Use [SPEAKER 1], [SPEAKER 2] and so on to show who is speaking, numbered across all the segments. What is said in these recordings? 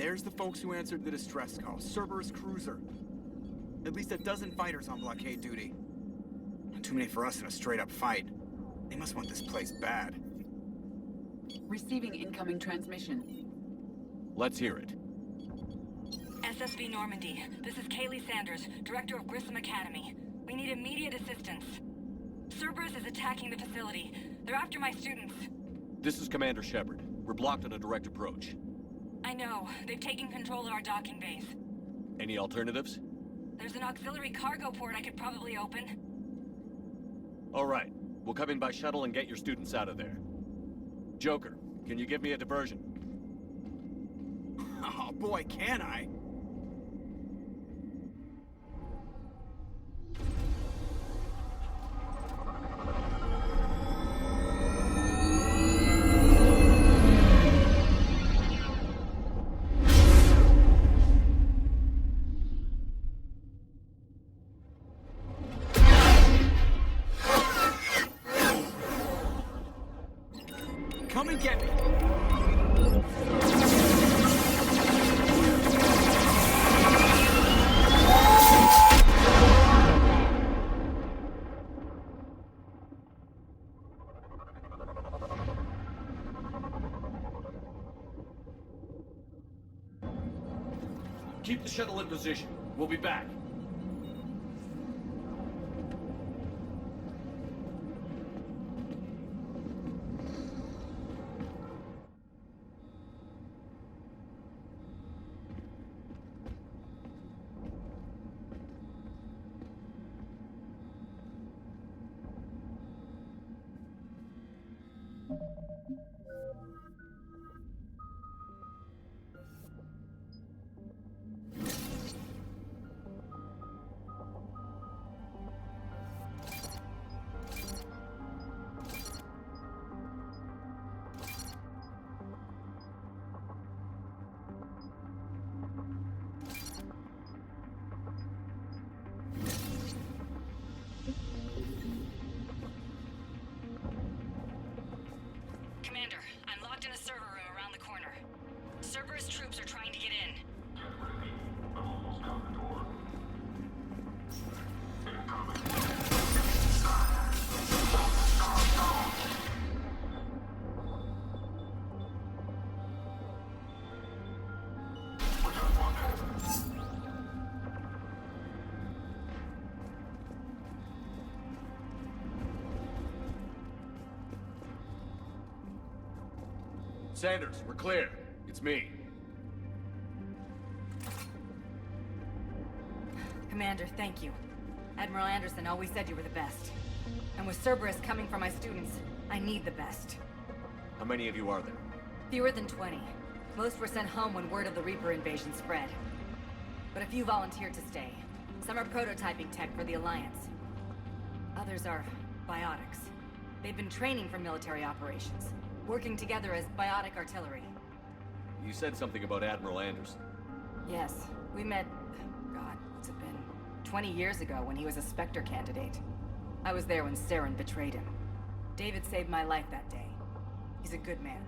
[SPEAKER 1] There's the folks who answered the distress call. Cerberus cruiser. At least a dozen fighters on blockade duty. Not too many for us in a straight-up fight. They must want this place bad.
[SPEAKER 2] Receiving incoming transmission.
[SPEAKER 3] Let's hear it.
[SPEAKER 4] SSV Normandy. This is Kaylee Sanders, Director of Grissom Academy. We need immediate assistance. Cerberus is attacking the facility. They're after my students.
[SPEAKER 3] This is Commander Shepard. We're blocked on a direct approach.
[SPEAKER 4] I know. They've taken control of our docking base.
[SPEAKER 3] Any alternatives?
[SPEAKER 4] There's an auxiliary cargo port I could probably open.
[SPEAKER 3] All right. We'll come in by shuttle and get your students out of there. Joker, can you give me a diversion?
[SPEAKER 1] Oh boy, can I! Come and get me!
[SPEAKER 3] Keep the shuttle in position. We'll be back.
[SPEAKER 4] Commander, I'm locked in a server room around the corner. Cerberus troops are trying to get in.
[SPEAKER 5] Get ready. I'm almost out the door.
[SPEAKER 3] Sanders, we're clear. It's me.
[SPEAKER 4] Commander, thank you. Admiral Anderson always said you were the best. And with Cerberus coming for my students, I need the best.
[SPEAKER 3] How many of you are there?
[SPEAKER 4] Fewer than 20. Most were sent home when word of the Reaper invasion spread. But a few volunteered to stay. Some are prototyping tech for the Alliance. Others are biotics. They've been training for military operations, working together as biotic artillery.
[SPEAKER 3] You said something about Admiral Anderson.
[SPEAKER 4] Yes, we met, God, what's it been? 20 years ago when he was a Spectre candidate. I was there when Saren betrayed him. David saved my life that day. He's a good man.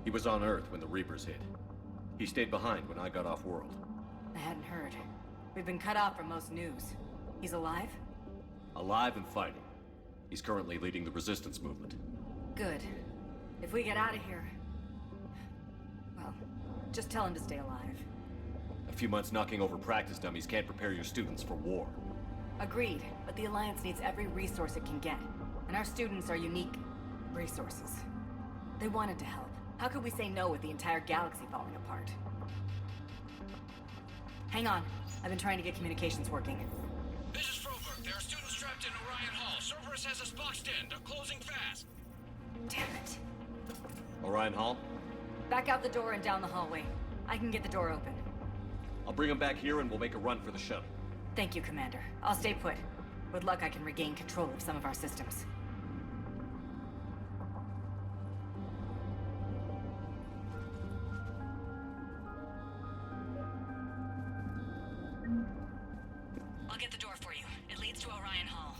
[SPEAKER 3] He was on Earth when the Reapers hit. He stayed behind when I got off-world.
[SPEAKER 4] I hadn't heard. We've been cut off from most news. He's alive?
[SPEAKER 3] Alive and fighting. He's currently leading the resistance movement.
[SPEAKER 4] Good. If we get out of here... well, just tell him to stay alive.
[SPEAKER 3] A few months knocking over practice dummies can't prepare your students for war.
[SPEAKER 4] Agreed, but the Alliance needs every resource it can get. And our students are unique resources. They wanted to help. How could we say no with the entire galaxy falling apart? Hang on. I've been trying to get communications working.
[SPEAKER 6] This is Froberg. There are students trapped in Orion Hall. Cerberus has us boxed in. They're closing fast.
[SPEAKER 4] Damn it.
[SPEAKER 3] Orion Hall?
[SPEAKER 4] Back out the door and down the hallway. I can get the door open.
[SPEAKER 3] I'll bring them back here and we'll make a run for the shuttle.
[SPEAKER 4] Thank you, Commander. I'll stay put. With luck, I can regain control of some of our systems. I'll get the door for you. It leads to Orion Hall.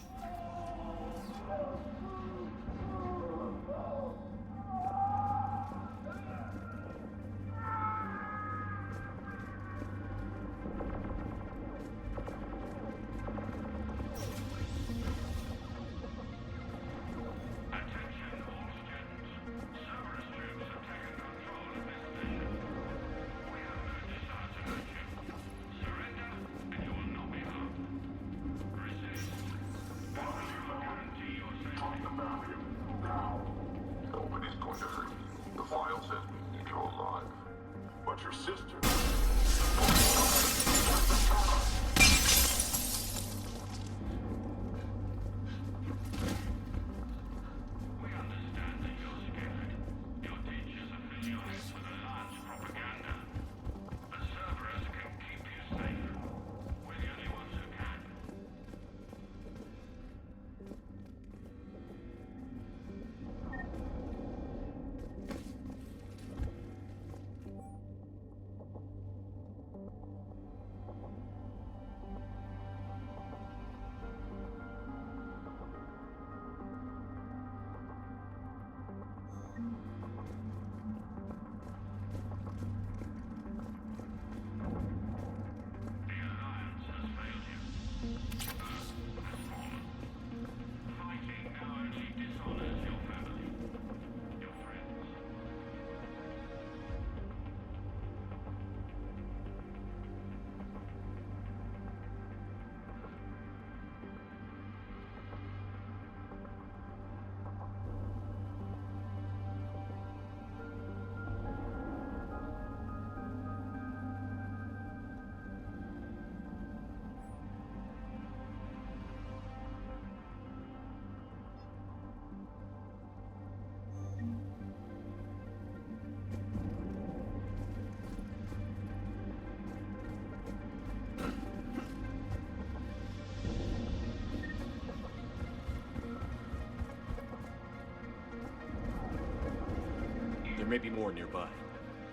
[SPEAKER 3] may be more nearby.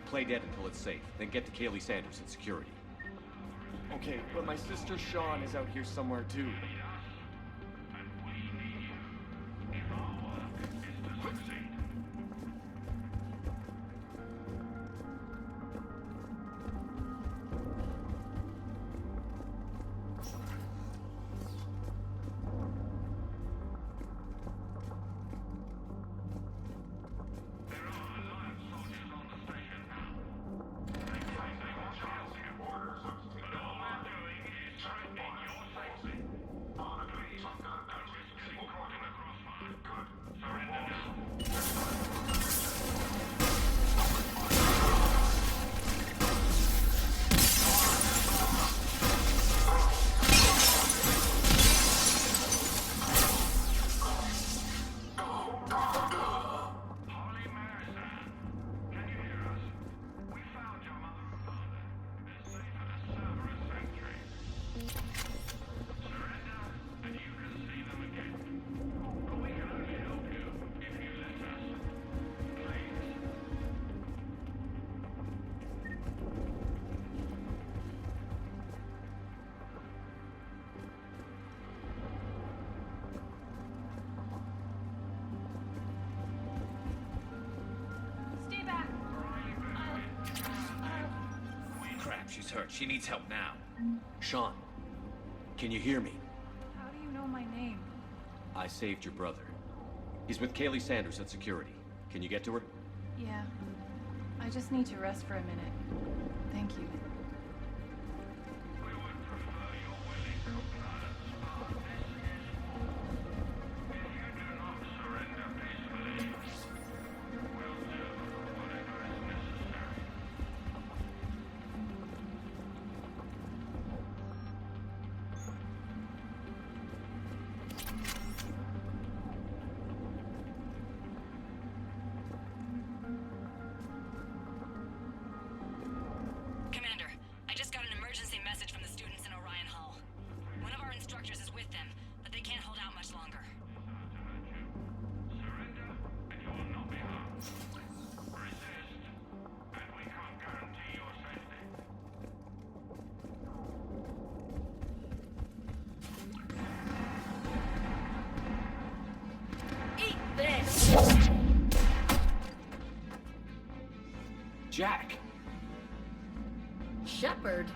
[SPEAKER 3] Play dead until it's safe, then get to Kaylee Sanders at security.
[SPEAKER 7] Okay, but my sister Sean is out here somewhere too.
[SPEAKER 6] She's hurt. She needs help now.
[SPEAKER 3] Sean, can you hear me?
[SPEAKER 8] How do you know my name?
[SPEAKER 3] I saved your brother. He's with Kaylee Sanders at security. Can you get to her?
[SPEAKER 8] Yeah. I just need to rest for a minute. Thank you.
[SPEAKER 3] Jack!
[SPEAKER 4] Shepard?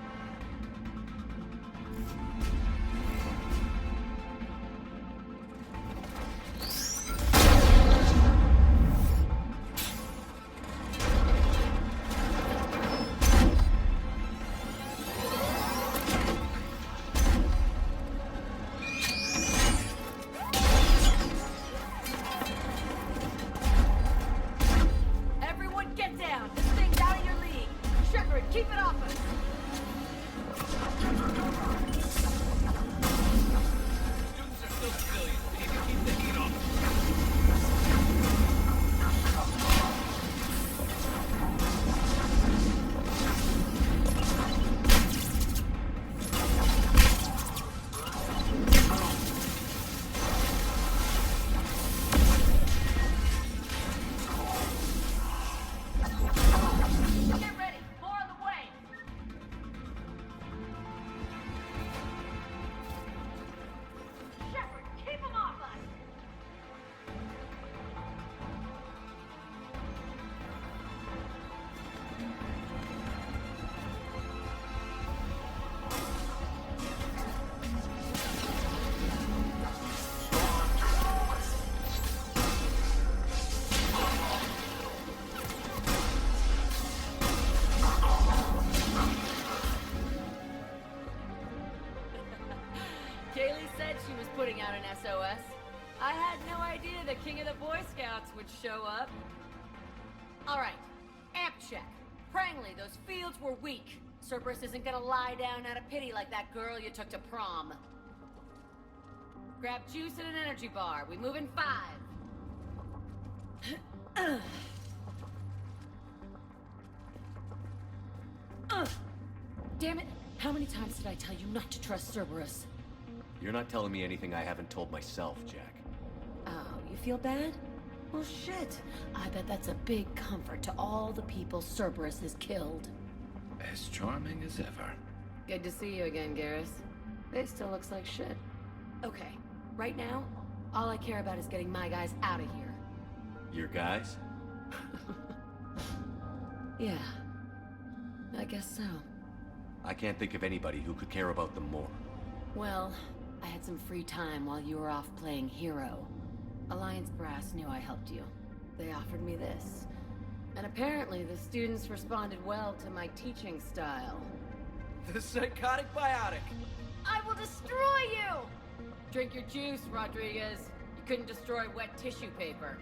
[SPEAKER 4] Out an SOS. I had no idea the king of the Boy Scouts would show up. Alright, amp check. Prangley, those fields were weak. Cerberus isn't gonna lie down out of pity like that girl you took to prom. Grab juice and an energy bar. We move in 5. Damn it! How many times did I tell you not to trust Cerberus?
[SPEAKER 3] You're not telling me anything I haven't told myself, Jack.
[SPEAKER 4] Oh, you feel bad?
[SPEAKER 9] Well, shit. I bet that's a big comfort to all the people Cerberus has killed.
[SPEAKER 10] As charming as ever.
[SPEAKER 9] Good to see you again, Garrus. It still looks like shit. Okay, right now, all I care about is getting my guys out of here.
[SPEAKER 3] Your guys?
[SPEAKER 9] Yeah. I guess so.
[SPEAKER 3] I can't think of anybody who could care about them more.
[SPEAKER 9] Well, I had some free time while you were off playing hero. Alliance Brass knew I helped you. They offered me this. And apparently the students responded well to my teaching style.
[SPEAKER 7] The psychotic biotic.
[SPEAKER 9] I will destroy you! Drink your juice, Rodriguez. You couldn't destroy wet tissue paper.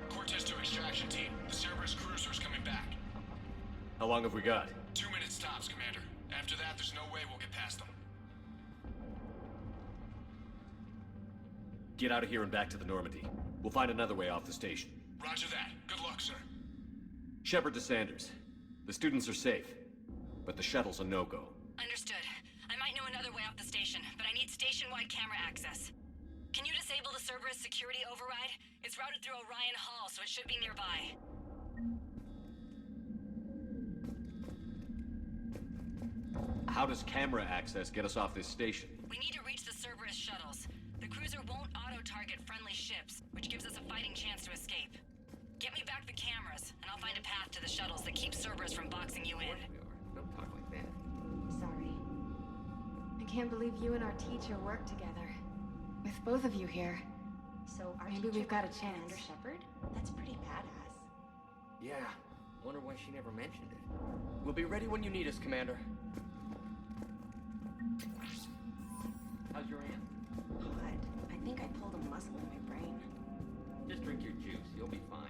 [SPEAKER 6] Cortez to extraction team. The Cerberus cruiser's coming back.
[SPEAKER 3] How long have we got?
[SPEAKER 6] 2 minutes tops, Commander. After that, there's no way we'll get past them.
[SPEAKER 3] Get out of here and back to the Normandy. We'll find another way off the station.
[SPEAKER 6] Roger that. Good luck, sir.
[SPEAKER 3] Shepard to Sanders. The students are safe, but the shuttle's a no-go.
[SPEAKER 4] Understood. I might know another way off the station, but I need station-wide camera access. Can you disable the Cerberus security override? It's routed through Orion Hall, so it should be nearby.
[SPEAKER 3] How does camera access get us off this station?
[SPEAKER 4] We need to reach the Cerberus shuttles. The cruiser won't auto-target friendly ships, which gives us a fighting chance to escape. Get me back the cameras, and I'll find a path to the shuttles that keep Cerberus from boxing you in.
[SPEAKER 7] Don't talk like that.
[SPEAKER 8] Sorry. I can't believe you and our teacher work together. With both of you here.
[SPEAKER 11] So our
[SPEAKER 8] Maybe
[SPEAKER 11] teacher
[SPEAKER 8] we've got a
[SPEAKER 11] worked
[SPEAKER 8] chance.
[SPEAKER 11] under Shepard? That's pretty badass.
[SPEAKER 7] Yeah. Wonder why she never mentioned it. We'll be ready when you need us, Commander. How's your aunt?
[SPEAKER 11] Odd. I think I pulled a muscle in my brain.
[SPEAKER 7] Just drink your juice. You'll be fine.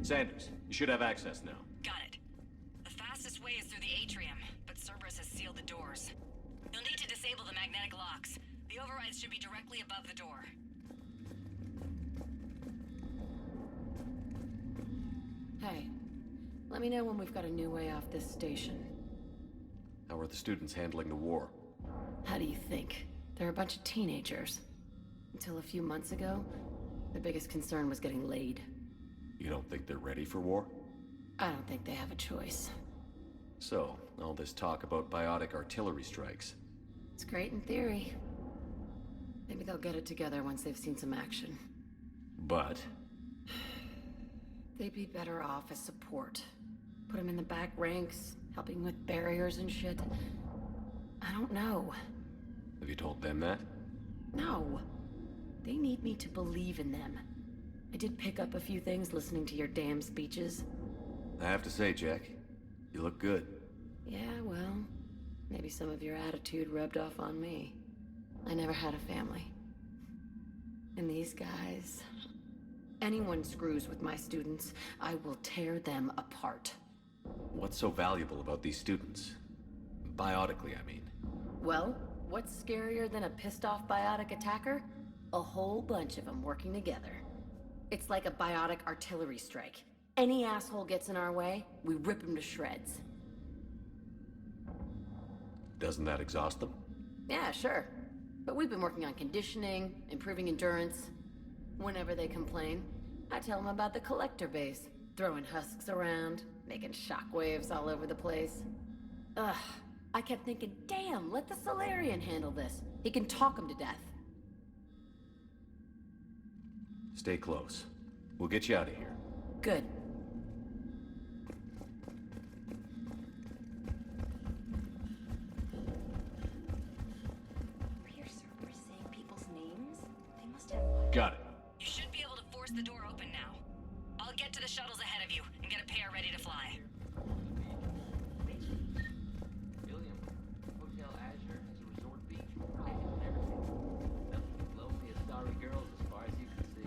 [SPEAKER 3] Sanders, you should have access now.
[SPEAKER 4] Got it. The fastest way is through the atrium, but Cerberus has sealed the doors. You'll need to disable the magnetic locks. The overrides should be directly above the door.
[SPEAKER 9] Hey, let me know when we've got a new way off this station.
[SPEAKER 3] How are the students handling the war?
[SPEAKER 9] How do you think? They're a bunch of teenagers. Until a few months ago, the biggest concern was getting laid.
[SPEAKER 3] You don't think they're ready for war?
[SPEAKER 9] I don't think they have a choice.
[SPEAKER 3] So, all this talk about biotic artillery strikes.
[SPEAKER 9] It's great in theory. Maybe they'll get it together once they've seen some action.
[SPEAKER 3] But
[SPEAKER 9] They'd be better off as support. Put them in the back ranks, helping with barriers and shit. I don't know.
[SPEAKER 3] have you told them that?
[SPEAKER 9] No. They need me to believe in them. I did pick up a few things listening to your damn speeches.
[SPEAKER 3] I have to say, Jack, you look good.
[SPEAKER 9] Yeah, well, maybe some of your attitude rubbed off on me. I never had a family. And these guys... Anyone screws with my students, I will tear them apart.
[SPEAKER 3] What's so valuable about these students? Biotically, I mean.
[SPEAKER 9] Well, what's scarier than a pissed-off biotic attacker? A whole bunch of them working together. It's like a biotic artillery strike. Any asshole gets in our way, we rip him to shreds.
[SPEAKER 3] Doesn't that exhaust them?
[SPEAKER 9] Yeah, sure. But we've been working on conditioning, improving endurance. Whenever they complain, I tell them about the collector base, throwing husks around, making shockwaves all over the place. Ugh, I kept thinking, damn, let the Solarian handle this. He can talk them to death.
[SPEAKER 3] Stay close. We'll get you out of here.
[SPEAKER 9] Good.
[SPEAKER 11] Were your servers saying people's names? They must have...
[SPEAKER 3] Got it.
[SPEAKER 4] You should be able to force the door open now. I'll get to the shuttles ahead of you and get a pair ready to fly.
[SPEAKER 7] William, Hotel Azure has a resort beach with prizes and everything. Nothing but lonely and starry girls as far as you can see.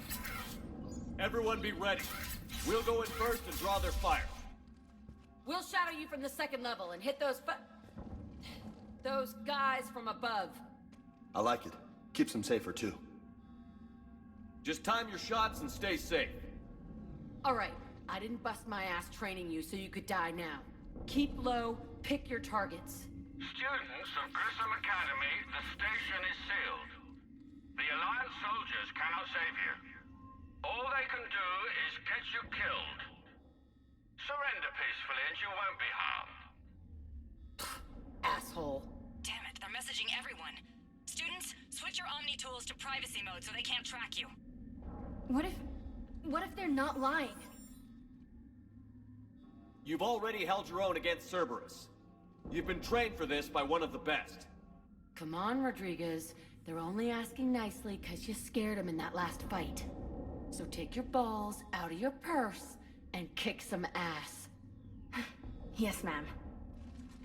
[SPEAKER 11] That's assuming the Reaper...
[SPEAKER 3] Everyone be ready. We'll go in first and draw their fire.
[SPEAKER 9] We'll shadow you from the second level and hit those guys from above.
[SPEAKER 12] I like it. Keeps them safer, too.
[SPEAKER 3] Just time your shots and stay safe.
[SPEAKER 9] All right, I didn't bust my ass training you so you could die now. Keep low, pick your targets.
[SPEAKER 6] Students of Grissom Academy, the station is sealed. The Alliance soldiers cannot save you. All they can do is get you killed. Surrender peacefully and you won't be harmed.
[SPEAKER 9] Asshole.
[SPEAKER 4] Damn it, they're messaging everyone. Students, switch your Omni tools to privacy mode so they can't track you.
[SPEAKER 8] What if they're not lying?
[SPEAKER 3] You've already held your own against Cerberus. You've been trained for this by one of the best.
[SPEAKER 9] Come on, Rodriguez. They're only asking nicely because you scared them in that last fight. So take your balls out of your purse and kick some ass.
[SPEAKER 8] Yes, ma'am.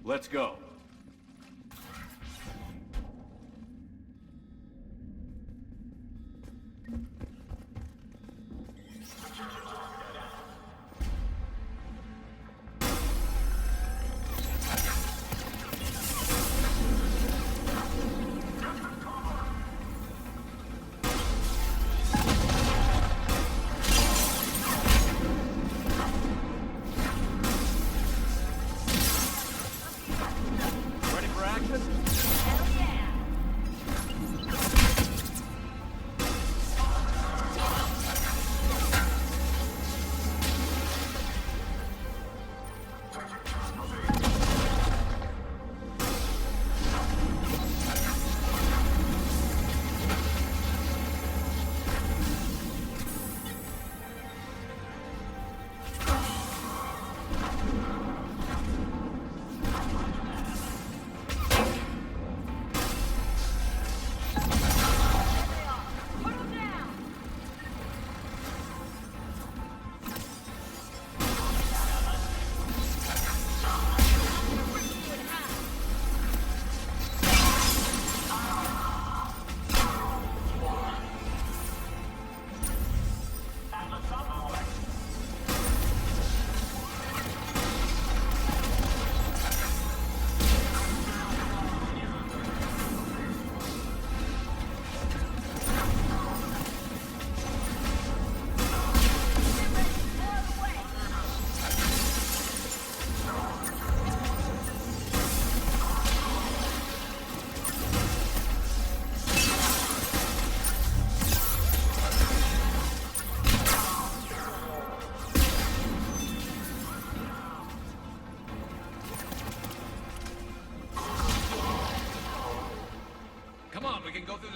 [SPEAKER 3] Let's go.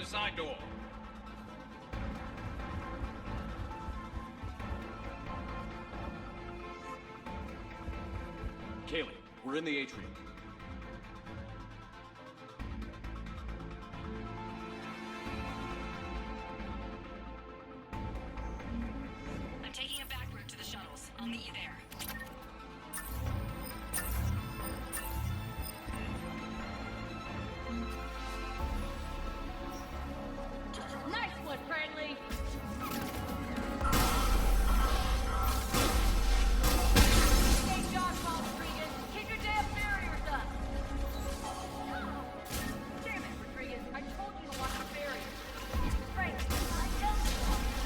[SPEAKER 6] Side door.
[SPEAKER 3] Kaylee, we're in the atrium.
[SPEAKER 4] I'm taking a back route to the shuttles. I'll meet you there.
[SPEAKER 9] Nice one, friendly! Hey, John Paul Rodriguez, keep your damn barriers up! Damn it, Rodriguez, I told you to watch the barriers. Frank, I don't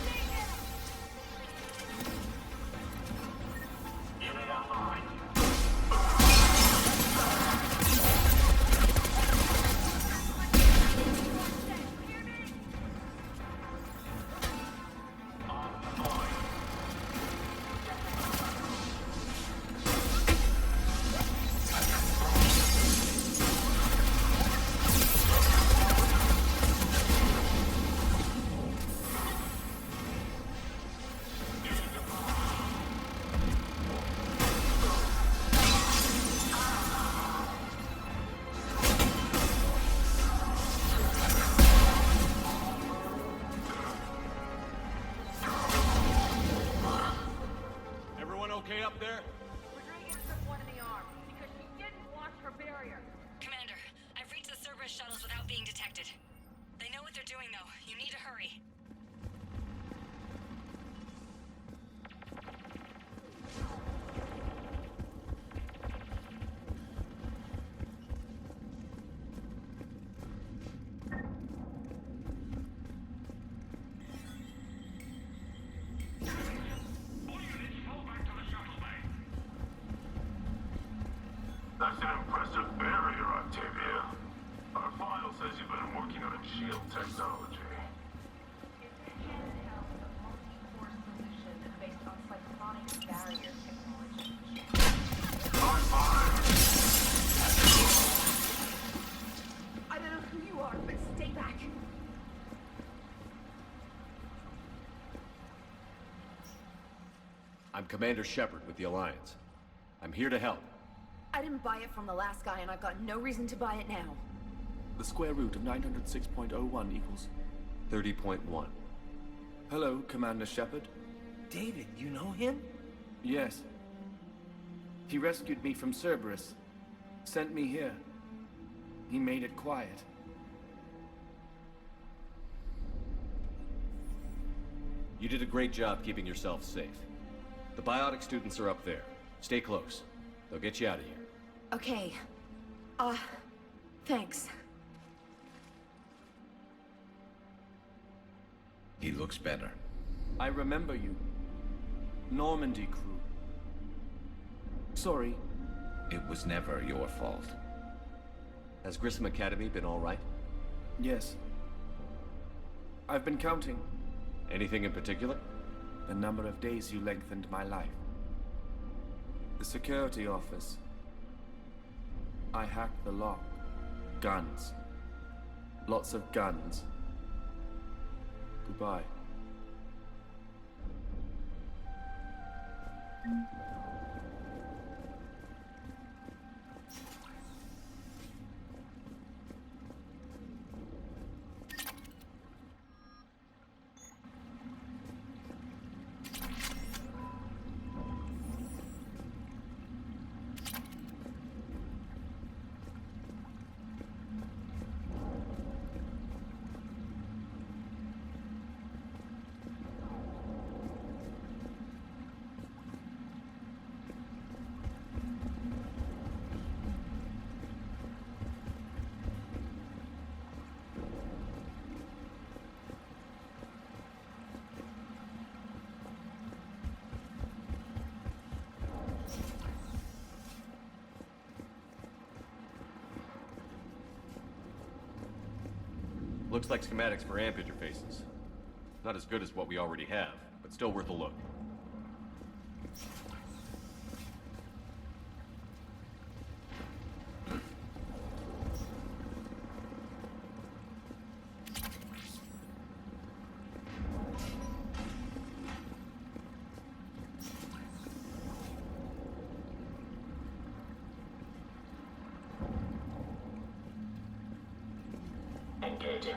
[SPEAKER 9] stay down!
[SPEAKER 3] I'm Commander Shepard with the Alliance. I'm here to help.
[SPEAKER 9] I didn't buy it from the last guy, and I've got no reason to buy it now.
[SPEAKER 13] The square root of 906.01 equals...
[SPEAKER 3] 30.1.
[SPEAKER 13] Hello, Commander Shepard.
[SPEAKER 14] David, you know him?
[SPEAKER 13] Yes. He rescued me from Cerberus. Sent me here. He made it quiet.
[SPEAKER 3] You did a great job keeping yourself safe. The biotic students are up there. Stay close. They'll get you out of here.
[SPEAKER 9] Okay. Thanks.
[SPEAKER 10] He looks better.
[SPEAKER 13] I remember you. Normandy crew. Sorry.
[SPEAKER 10] It was never your fault.
[SPEAKER 3] Has Grissom Academy been all right?
[SPEAKER 13] Yes. I've been counting.
[SPEAKER 3] Anything in particular?
[SPEAKER 13] The number of days you lengthened my life. The security office. I hacked the lock. Guns. Lots of guns. Goodbye.
[SPEAKER 3] Looks like schematics for amp interfaces. Not as good as what we already have, but still worth a look.
[SPEAKER 5] Engaging.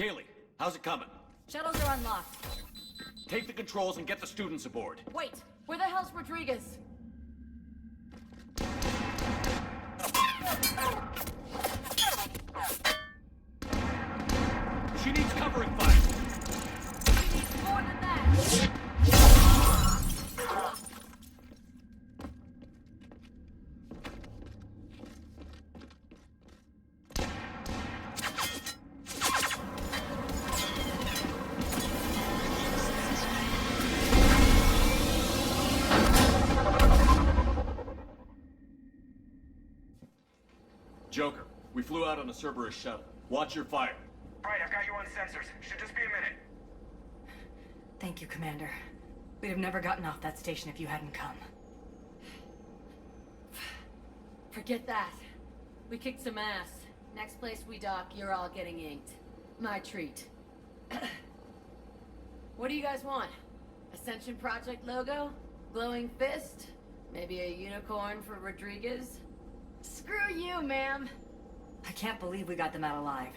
[SPEAKER 3] Kaylee, how's it coming?
[SPEAKER 4] Shuttles are unlocked.
[SPEAKER 3] Take the controls and get the students aboard.
[SPEAKER 9] Wait, where the hell's Rodriguez?
[SPEAKER 3] She needs covering fire.
[SPEAKER 9] She needs more than that.
[SPEAKER 3] Joker, we flew out on a Cerberus shuttle. Watch your fire.
[SPEAKER 1] Right, I've got you on sensors. Should just be a minute.
[SPEAKER 4] Thank you, Commander. We'd have never gotten off that station if you hadn't come.
[SPEAKER 9] Forget that. We kicked some ass. Next place we dock, you're all getting inked. My treat. What do you guys want? Ascension Project logo? Glowing fist? Maybe a unicorn for Rodriguez? Screw you, ma'am!
[SPEAKER 4] I can't believe we got them out alive.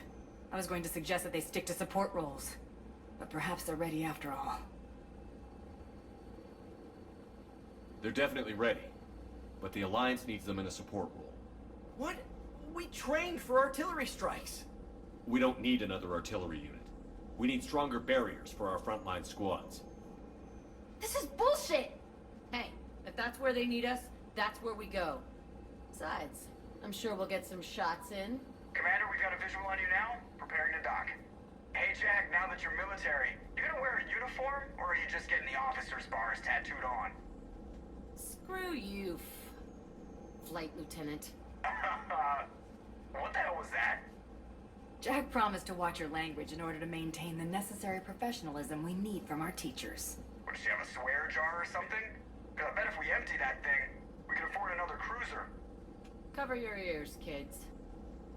[SPEAKER 4] I was going to suggest that they stick to support roles. But perhaps they're ready after all.
[SPEAKER 3] They're definitely ready. But the Alliance needs them in a support role.
[SPEAKER 14] What? We trained for artillery strikes.
[SPEAKER 3] We don't need another artillery unit. We need stronger barriers for our frontline squads.
[SPEAKER 9] This is bullshit! Hey, if that's where they need us, that's where we go. Besides, I'm sure we'll get some shots in.
[SPEAKER 1] Commander, we've got a visual on you now. Preparing to dock. Hey, Jack, now that you're military, you gonna wear a uniform, or are you just getting the officer's bars tattooed on?
[SPEAKER 9] Screw you, Flight Lieutenant.
[SPEAKER 1] What the hell was that?
[SPEAKER 4] Jack promised to watch your language in order to maintain the necessary professionalism we need from our teachers.
[SPEAKER 1] What, does she have a swear jar or something? Because I bet if we empty that thing, we can afford another cruiser.
[SPEAKER 9] Cover your ears, kids.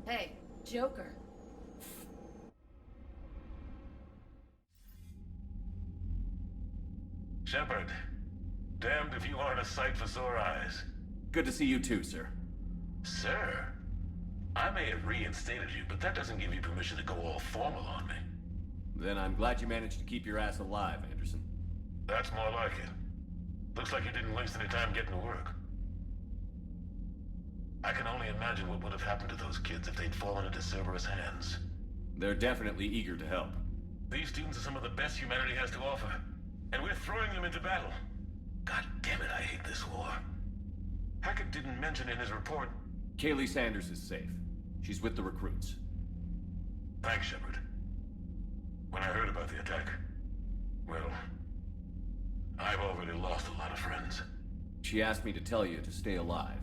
[SPEAKER 9] Hey, Joker.
[SPEAKER 5] Shepard, damned if you aren't a sight for sore eyes.
[SPEAKER 3] Good to see you too, sir.
[SPEAKER 5] Sir? I may have reinstated you, but that doesn't give you permission to go all formal on me.
[SPEAKER 3] Then I'm glad you managed to keep your ass alive, Anderson.
[SPEAKER 5] That's more like it. Looks like you didn't waste any time getting to work. I can only imagine what would have happened to those kids if they'd fallen into Cerberus hands.
[SPEAKER 3] They're definitely eager to help.
[SPEAKER 5] These students are some of the best humanity has to offer, and we're throwing them into battle. God damn it, I hate this war. Hackett didn't mention in his report...
[SPEAKER 3] Kaylee Sanders is safe. She's with the recruits.
[SPEAKER 5] Thanks, Shepard. When I heard about the attack, well, I've already lost a lot of friends.
[SPEAKER 3] She asked me to tell you to stay alive.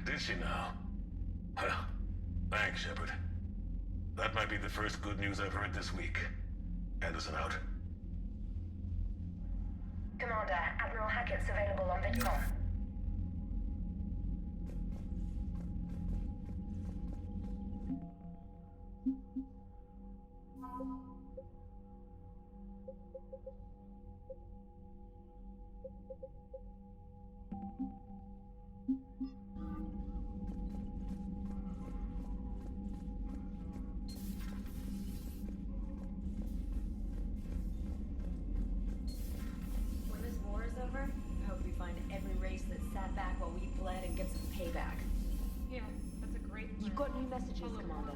[SPEAKER 5] Did she now? Well, thanks, Shepard. That might be the first good news I've heard this week. Anderson out.
[SPEAKER 11] Commander, Admiral Hackett's available on VidCom.
[SPEAKER 4] When this war is over, I hope we find every race that sat back while we bled and get some payback.
[SPEAKER 15] Yeah, that's a great plan.
[SPEAKER 11] You've got new messages, Commander.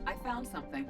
[SPEAKER 2] I found something.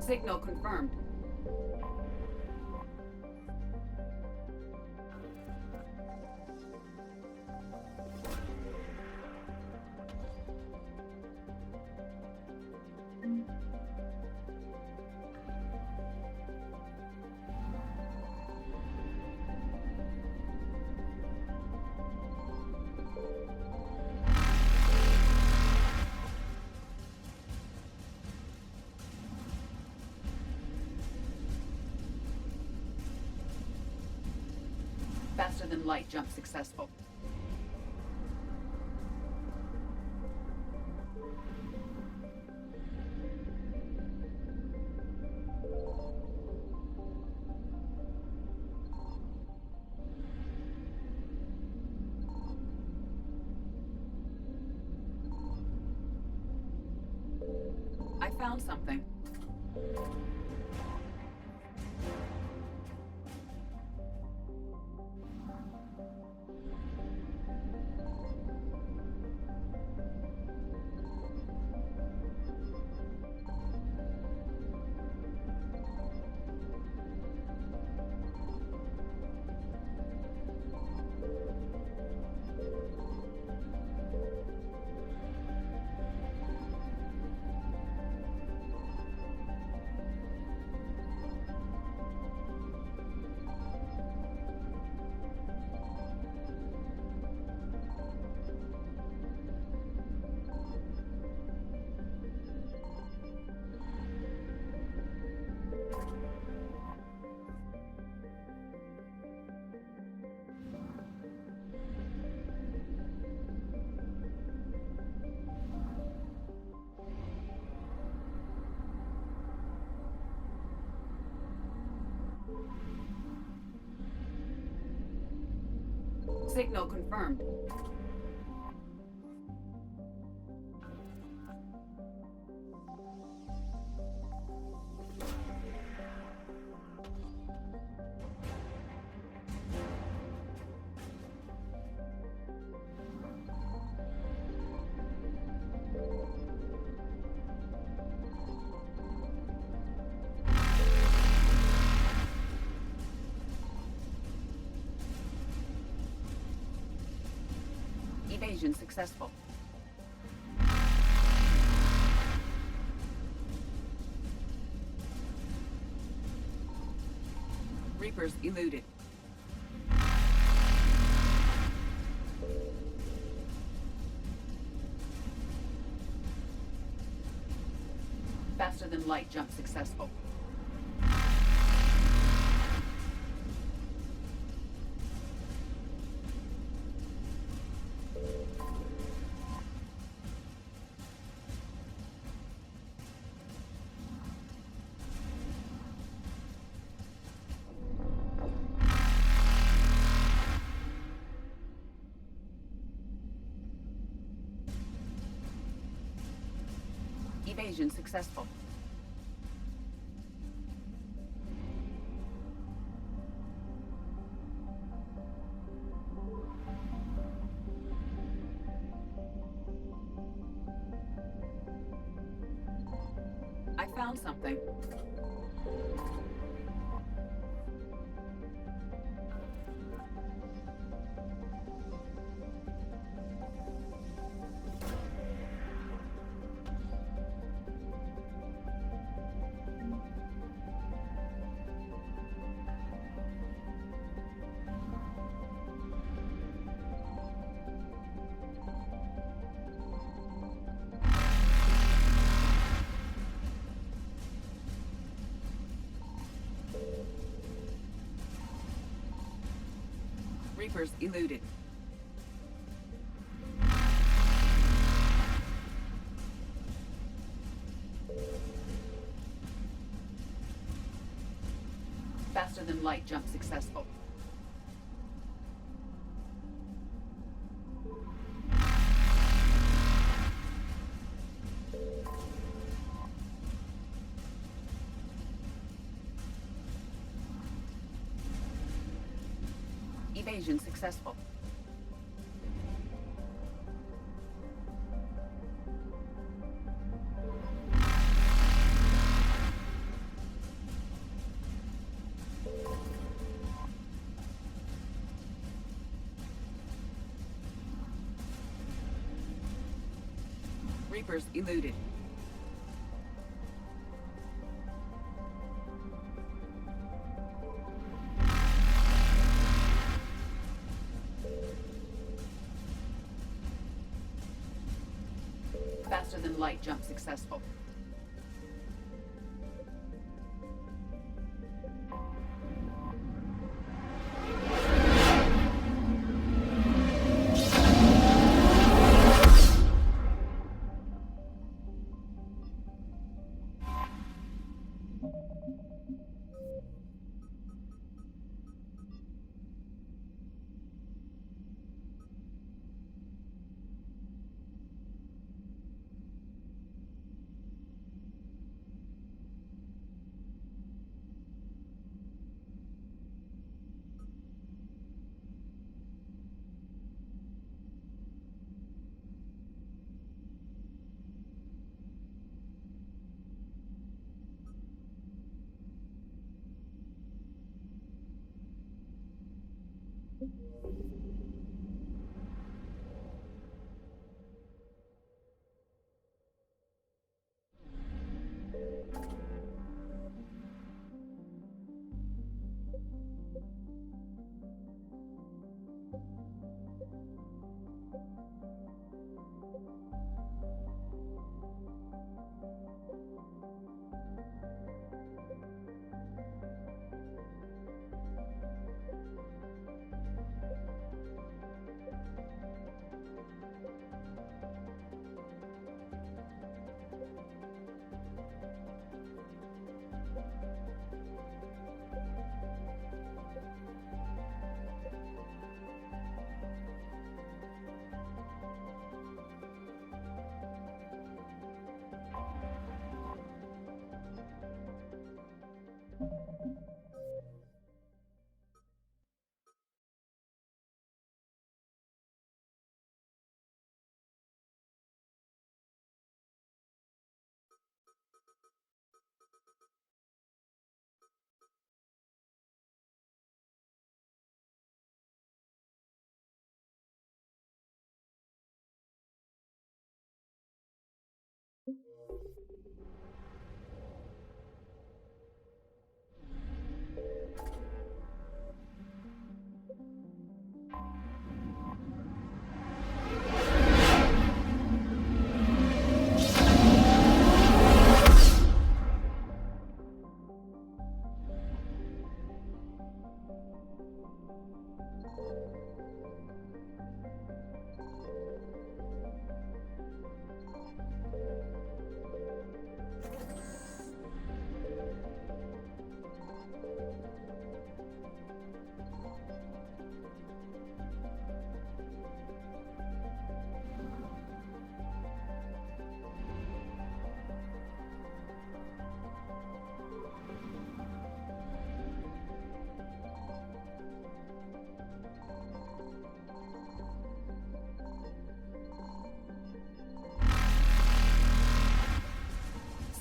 [SPEAKER 2] Signal confirmed. Faster than light jump successful. I found something. Signal confirmed. Evasion successful. Reapers eluded. Faster than light jump successful. Evasion successful. I found something. Reapers eluded. Faster than light jump successful. Evasion successful. Reapers eluded. Faster than light jump successful.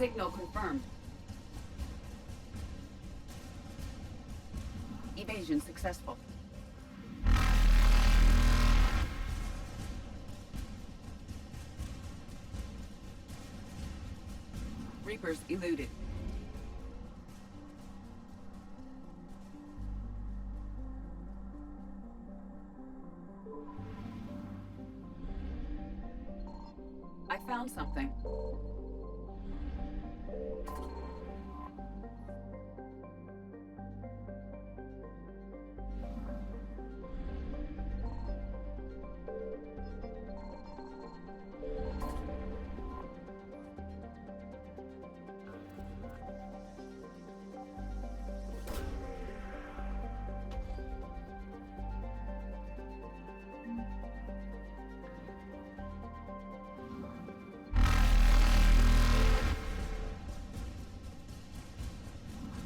[SPEAKER 2] Signal confirmed. Evasion successful. Reapers eluded. I found something.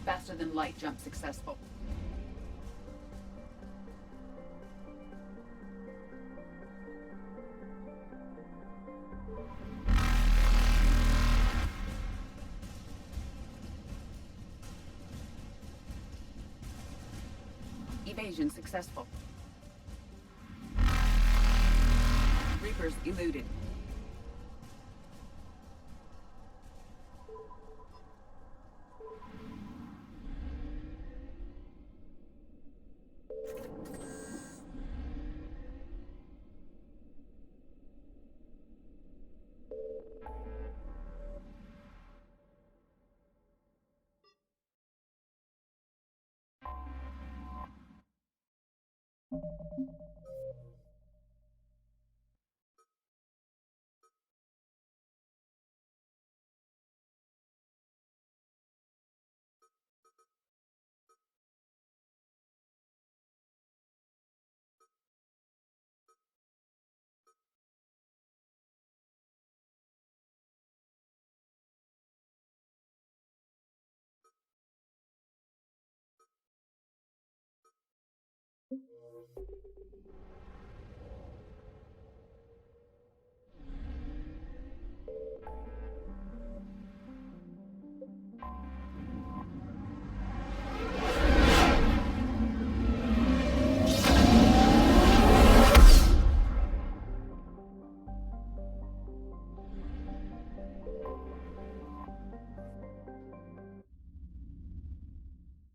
[SPEAKER 2] Faster than light jump successful. Evasion successful. Reapers eluded.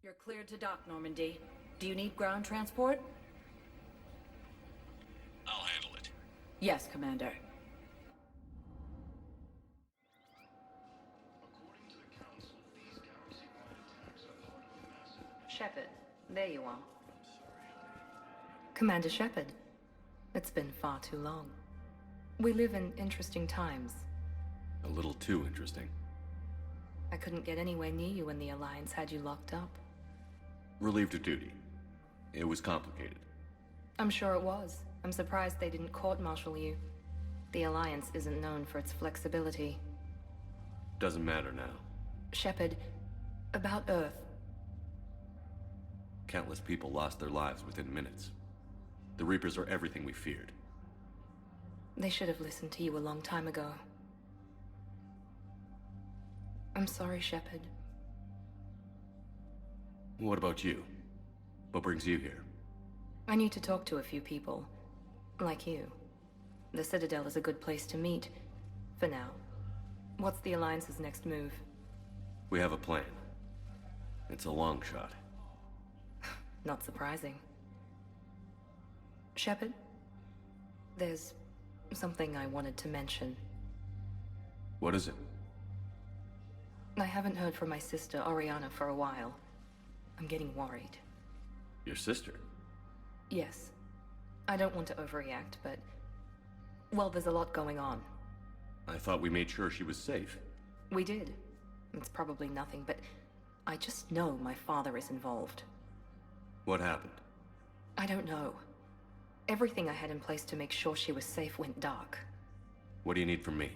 [SPEAKER 4] You're cleared to dock, Normandy. Do you need ground transport?
[SPEAKER 5] I'll handle it.
[SPEAKER 4] Yes, Commander. Shepard, there you are. Commander Shepard, it's been far too long. We live in interesting times.
[SPEAKER 3] A little too interesting.
[SPEAKER 4] I couldn't get anywhere near you when the Alliance had you locked up.
[SPEAKER 3] Relieved of duty. It was complicated.
[SPEAKER 4] I'm sure it was. I'm surprised they didn't court-martial you. The Alliance isn't known for its flexibility.
[SPEAKER 3] Doesn't matter now.
[SPEAKER 4] Shepard, about Earth.
[SPEAKER 3] Countless people lost their lives within minutes. The Reapers are everything we feared.
[SPEAKER 4] They should have listened to you a long time ago. I'm sorry, Shepard.
[SPEAKER 3] What about you? What brings you here?
[SPEAKER 4] I need to talk to a few people. Like you. The Citadel is a good place to meet. For now. What's the Alliance's next move?
[SPEAKER 3] We have a plan. It's a long shot.
[SPEAKER 4] Not surprising. Shepard? There's something I wanted to mention.
[SPEAKER 3] What is it?
[SPEAKER 4] I haven't heard from my sister, Oriana, for a while. I'm getting worried.
[SPEAKER 3] Your sister?
[SPEAKER 4] Yes. I don't want to overreact, but... well, there's a lot going on.
[SPEAKER 3] I thought we made sure she was safe.
[SPEAKER 4] We did. It's probably nothing, but... I just know my father is involved.
[SPEAKER 3] What happened?
[SPEAKER 4] I don't know. Everything I had in place to make sure she was safe went dark.
[SPEAKER 3] What do you need from me?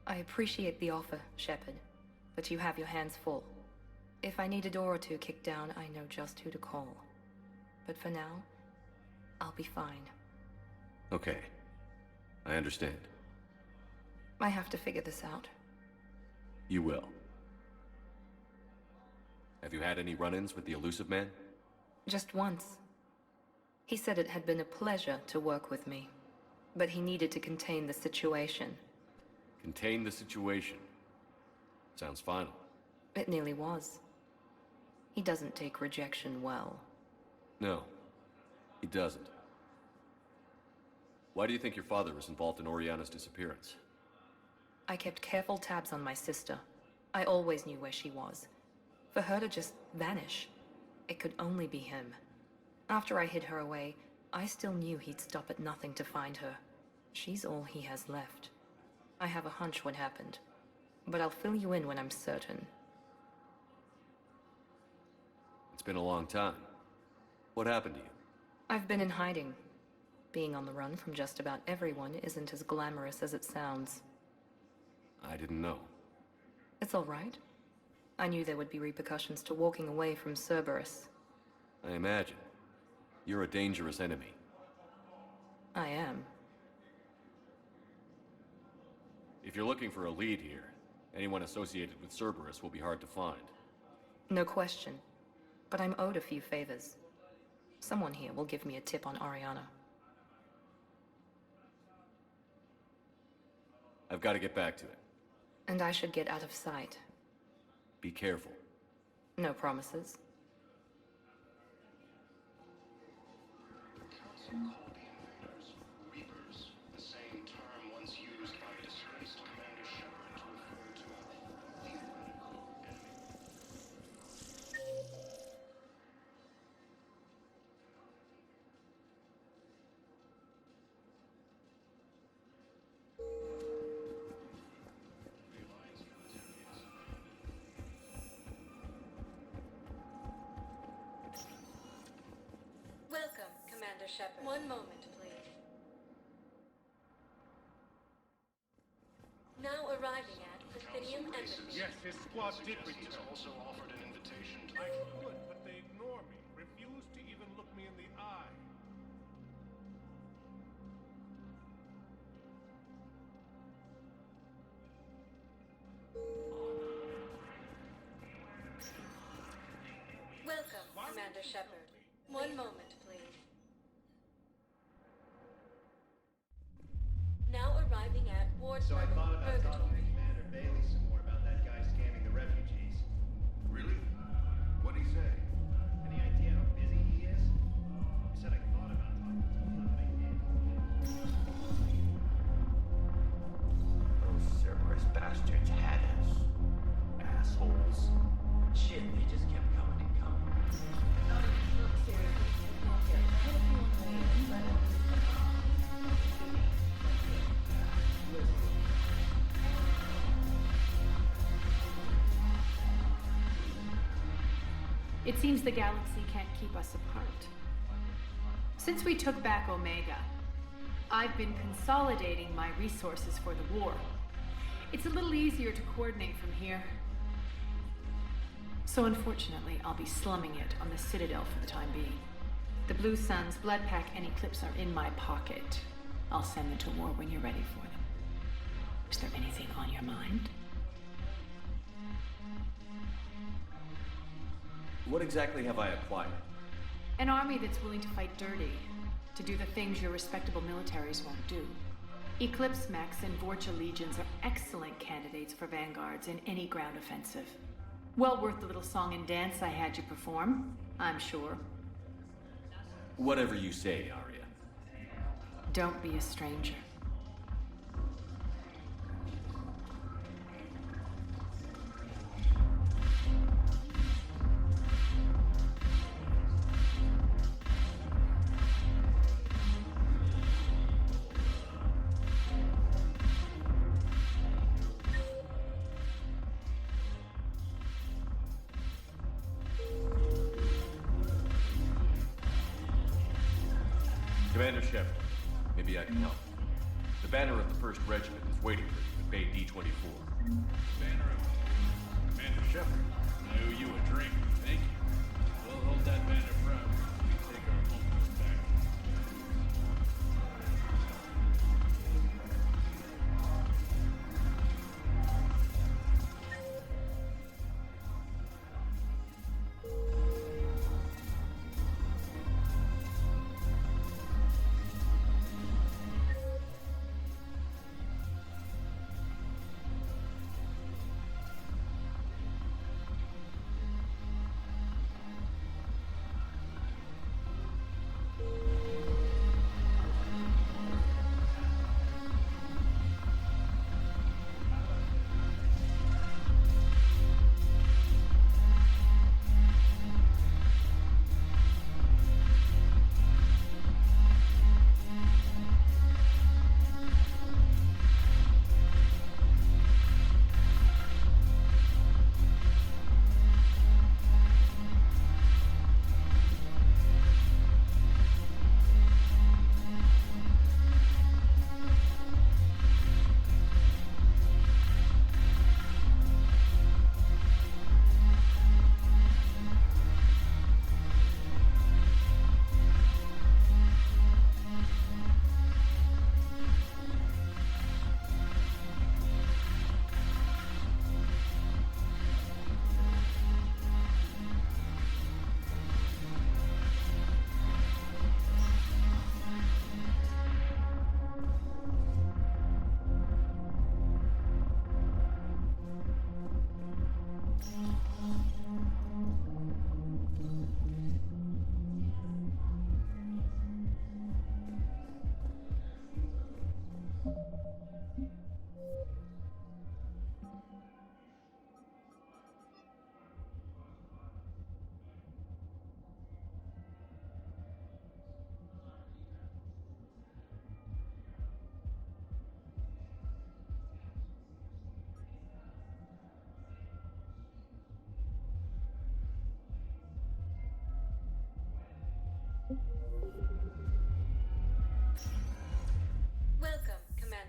[SPEAKER 4] I appreciate the offer, Shepard, but you have your hands full. If I need a door or two kicked down, I know just who to call. But for now, I'll be fine.
[SPEAKER 3] Okay. I understand.
[SPEAKER 4] I have to figure this out.
[SPEAKER 3] You will. Have you had any run-ins with the elusive man?
[SPEAKER 16] Just once. He said it had been a pleasure to work with me, but he needed to contain the situation.
[SPEAKER 3] Contain the situation. Sounds final.
[SPEAKER 16] It nearly was. He doesn't take rejection well.
[SPEAKER 3] No, he doesn't. Why do you think your father was involved in Oriana's disappearance?
[SPEAKER 16] I kept careful tabs on my sister. I always knew where she was. For her to just vanish, it could only be him. After I hid her away, I still knew he'd stop at nothing to find her. She's all he has left. I have a hunch what happened, but I'll fill you in when I'm certain.
[SPEAKER 3] It's been a long time. What happened to you?
[SPEAKER 16] I've been in hiding. Being on the run from just about everyone isn't as glamorous as it sounds.
[SPEAKER 3] I didn't know.
[SPEAKER 16] It's all right. I knew there would be repercussions to walking away from Cerberus.
[SPEAKER 3] I imagine. You're a dangerous enemy.
[SPEAKER 16] I am.
[SPEAKER 3] If you're looking for a lead here, anyone associated with Cerberus will be hard to find.
[SPEAKER 16] No question. But I'm owed a few favors. Someone here will give me a tip on Oriana.
[SPEAKER 3] I've got to get back to it.
[SPEAKER 16] And I should get out of sight.
[SPEAKER 3] Be careful.
[SPEAKER 16] No promises.
[SPEAKER 17] Reapers, the same term once used by disgraced Commander Shepard to refer to a theoretical enemy.
[SPEAKER 18] Welcome, Commander Shepard. One moment, please. Now arriving at Platinum Embassy.
[SPEAKER 17] Yes, his squad did return. He's also offered an invitation to...
[SPEAKER 5] I could, but they ignore me. Refuse to even look me in the eye.
[SPEAKER 18] Welcome, Commander Shepard. One moment, please. Now arriving at Ward
[SPEAKER 19] So I thought about talking to
[SPEAKER 18] Purgatory.
[SPEAKER 19] Commander Bailey some more about that guy scamming the refugees.
[SPEAKER 17] Really? What'd he say?
[SPEAKER 19] Any idea how busy he is? He said I thought about talking to him, but I didn't.
[SPEAKER 20] Those Cerberus bastards had us. Assholes. Shit, they just kept coming and coming.
[SPEAKER 15] It seems the galaxy can't keep us apart. Since we took back Omega, I've been consolidating my resources for the war. It's a little easier to coordinate from here. So unfortunately, I'll be slumming it on the Citadel for the time being. The Blue Suns, Bloodpack, and Eclipse are in my pocket. I'll send them to war when you're ready for them. Is there anything on your mind?
[SPEAKER 3] What exactly have I acquired?
[SPEAKER 15] An army that's willing to fight dirty, to do the things your respectable militaries won't do. Eclipse Max and Vorcha legions are excellent candidates for vanguards in any ground offensive. Well worth the little song and dance I had you perform, I'm sure.
[SPEAKER 3] Whatever you say, Arya.
[SPEAKER 15] Don't be a stranger.
[SPEAKER 3] Commander Shepard, maybe I can help. The banner of the 1st Regiment is waiting for you at Bay D-24.
[SPEAKER 5] Banner of Commander Shepard. I owe you a drink. Thank you. We'll hold that banner proud when we take our homework back.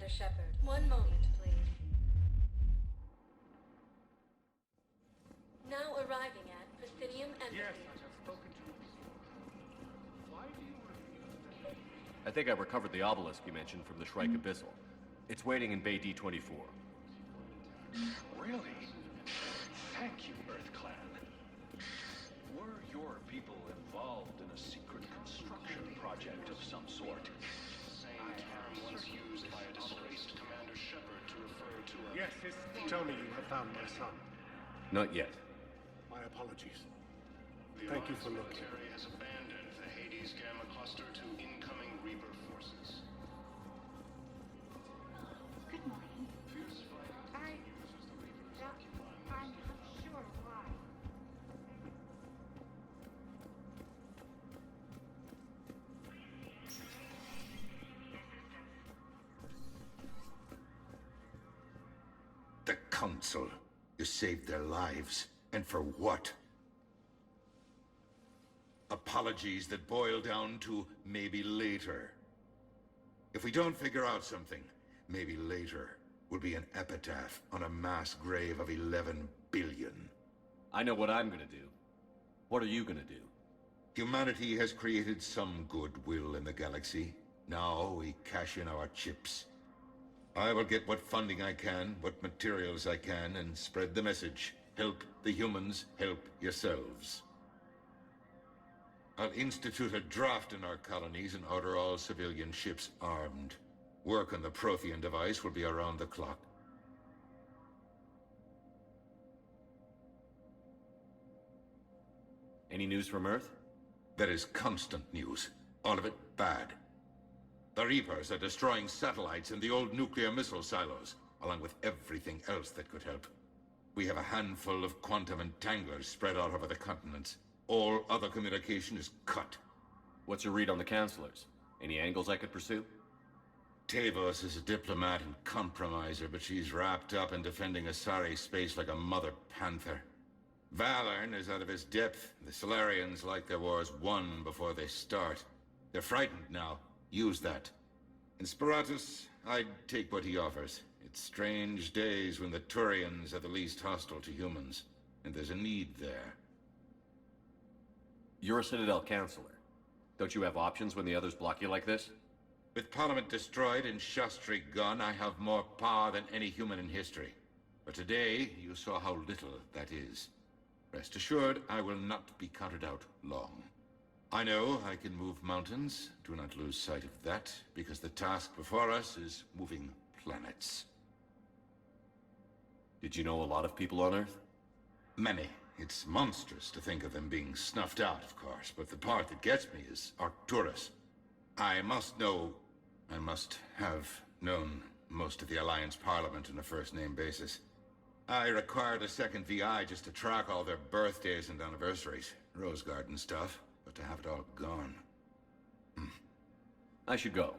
[SPEAKER 18] Commander Shepard. One moment, please. Now arriving at Presidium Embassy.
[SPEAKER 5] Yes, I have spoken to you before. Why do you refuse to...
[SPEAKER 3] I think I recovered the obelisk you mentioned from the Shrike Abyssal. It's waiting in Bay D24.
[SPEAKER 20] Really? Thank you, Earth Clan. Were your people involved in a secret construction project of some sort?
[SPEAKER 17] Same term once used by a disgraced Commander Shepard to refer to a...
[SPEAKER 5] Yes, tell me you have found my son.
[SPEAKER 3] Not yet.
[SPEAKER 5] My apologies.
[SPEAKER 17] The
[SPEAKER 5] Thank you for
[SPEAKER 17] Alliance
[SPEAKER 5] looking.
[SPEAKER 17] military has abandoned the Hades Gamma cluster to incoming Reaper forces.
[SPEAKER 8] Good morning. I'm not sure why.
[SPEAKER 21] The Council. You saved their lives. And for what? Apologies that boil down to maybe later. If we don't figure out something, maybe later will be an epitaph on a mass grave of 11 billion.
[SPEAKER 3] I know what I'm gonna do. What are you gonna do?
[SPEAKER 21] Humanity has created some goodwill in the galaxy. Now we cash in our chips. I will get what funding I can, what materials I can, and spread the message. Help the humans, help yourselves. I'll institute a draft in our colonies and order all civilian ships armed. Work on the Prothean device will be around the clock.
[SPEAKER 3] Any news from Earth?
[SPEAKER 21] There is constant news. All of it bad. The Reapers are destroying satellites and the old nuclear missile silos, along with everything else that could help. We have a handful of quantum entanglers spread out over the continents. All other communication is cut.
[SPEAKER 3] What's your read on the counselors? Any angles I could pursue?
[SPEAKER 21] Tavos is a diplomat and compromiser, but she's wrapped up in defending Asari space like a mother panther. Valorn is out of his depth. The Solarians like their wars won before they start. They're frightened now. Use that. In Sparatus, I'd take what he offers. It's strange days when the Turians are the least hostile to humans, and there's a need there.
[SPEAKER 3] You're a Citadel counselor. Don't you have options when the others block you like this?
[SPEAKER 21] With Parliament destroyed and Shastri gone, I have more power than any human in history. But today, you saw how little that is. Rest assured, I will not be counted out long. I know I can move mountains. Do not lose sight of that, because the task before us is moving planets.
[SPEAKER 3] Did you know a lot of people on Earth?
[SPEAKER 21] Many. It's monstrous to think of them being snuffed out, of course, but the part that gets me is Arcturus. I must have known most of the Alliance Parliament on a first-name basis. I required a second VI just to track all their birthdays and anniversaries. Rose Garden stuff, but to have it all gone.
[SPEAKER 3] I should go.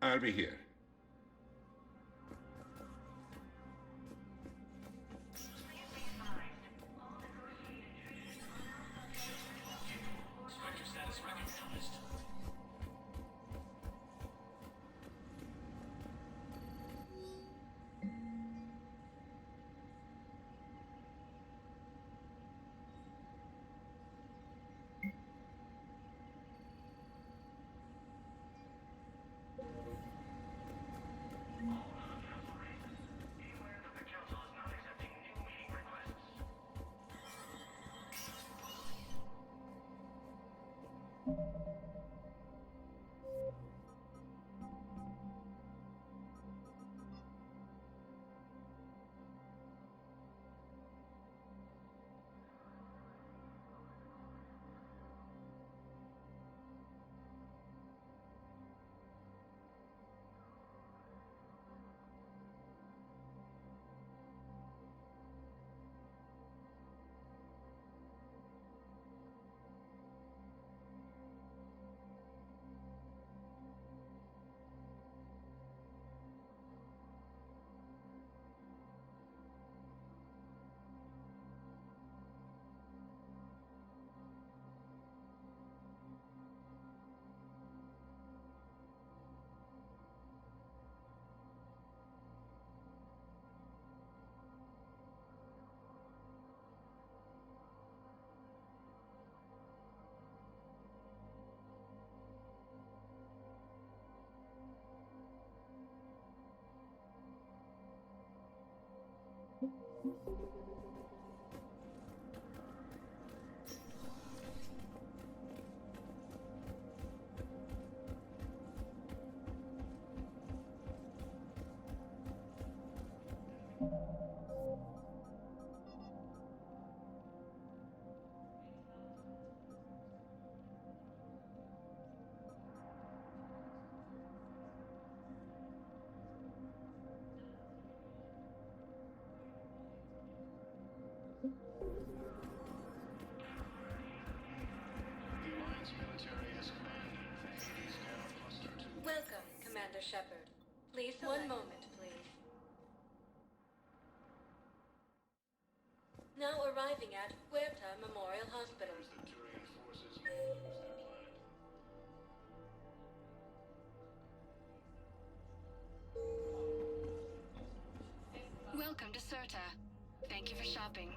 [SPEAKER 21] I'll be here.
[SPEAKER 18] Welcome, Commander Shepard. Please, one moment, please. Now arriving at Huerta Memorial Hospital.
[SPEAKER 8] Welcome to Serta. Thank you for shopping.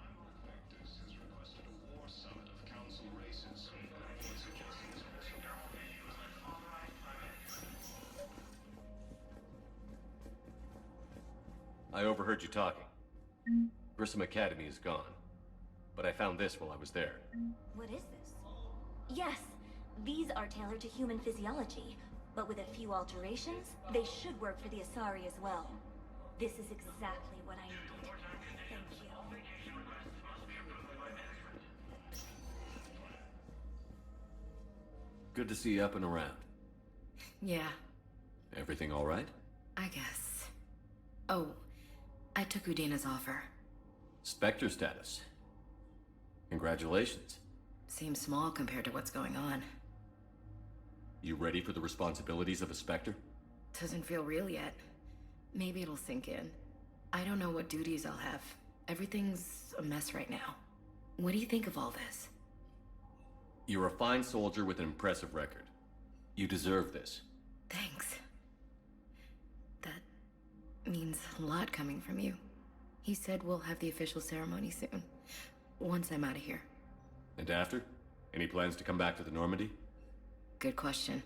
[SPEAKER 3] I overheard you talking. Grissom Academy is gone. But I found this while I was there.
[SPEAKER 11] What is this? Yes, these are tailored to human physiology, but with a few alterations, they should work for the Asari as well. This is exactly what I needed. Thank you.
[SPEAKER 3] Good to see you up and around.
[SPEAKER 4] Yeah,
[SPEAKER 3] Everything all right?
[SPEAKER 4] I guess. Oh, I took Udina's offer.
[SPEAKER 3] Spectre status. Congratulations.
[SPEAKER 4] Seems small compared to what's going on.
[SPEAKER 3] You ready for the responsibilities of a Spectre?
[SPEAKER 4] Doesn't feel real yet. Maybe it'll sink in. I don't know what duties I'll have. Everything's a mess right now. What do you think of all this?
[SPEAKER 3] You're a fine soldier with an impressive record. You deserve this.
[SPEAKER 4] Thanks. That means a lot coming from you. He said we'll have the official ceremony soon. Once I'm out of here.
[SPEAKER 3] And after? Any plans to come back to the Normandy?
[SPEAKER 4] Good question.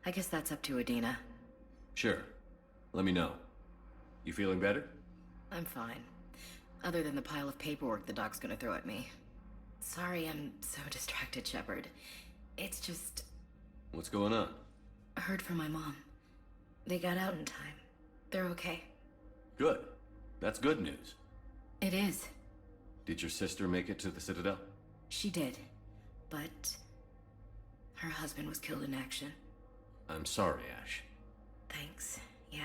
[SPEAKER 4] I guess that's up to Udina.
[SPEAKER 3] Sure. Let me know. You feeling better?
[SPEAKER 4] I'm fine. Other than the pile of paperwork the doc's gonna throw at me. Sorry I'm so distracted, Shepard. It's just...
[SPEAKER 3] What's going on?
[SPEAKER 4] I heard from my mom. They got out in time. They're okay.
[SPEAKER 3] Good. That's good news.
[SPEAKER 4] It is.
[SPEAKER 3] Did your sister make it to the Citadel?
[SPEAKER 4] She did. But... her husband was killed in action.
[SPEAKER 3] I'm sorry, Ash.
[SPEAKER 4] Thanks. Yeah.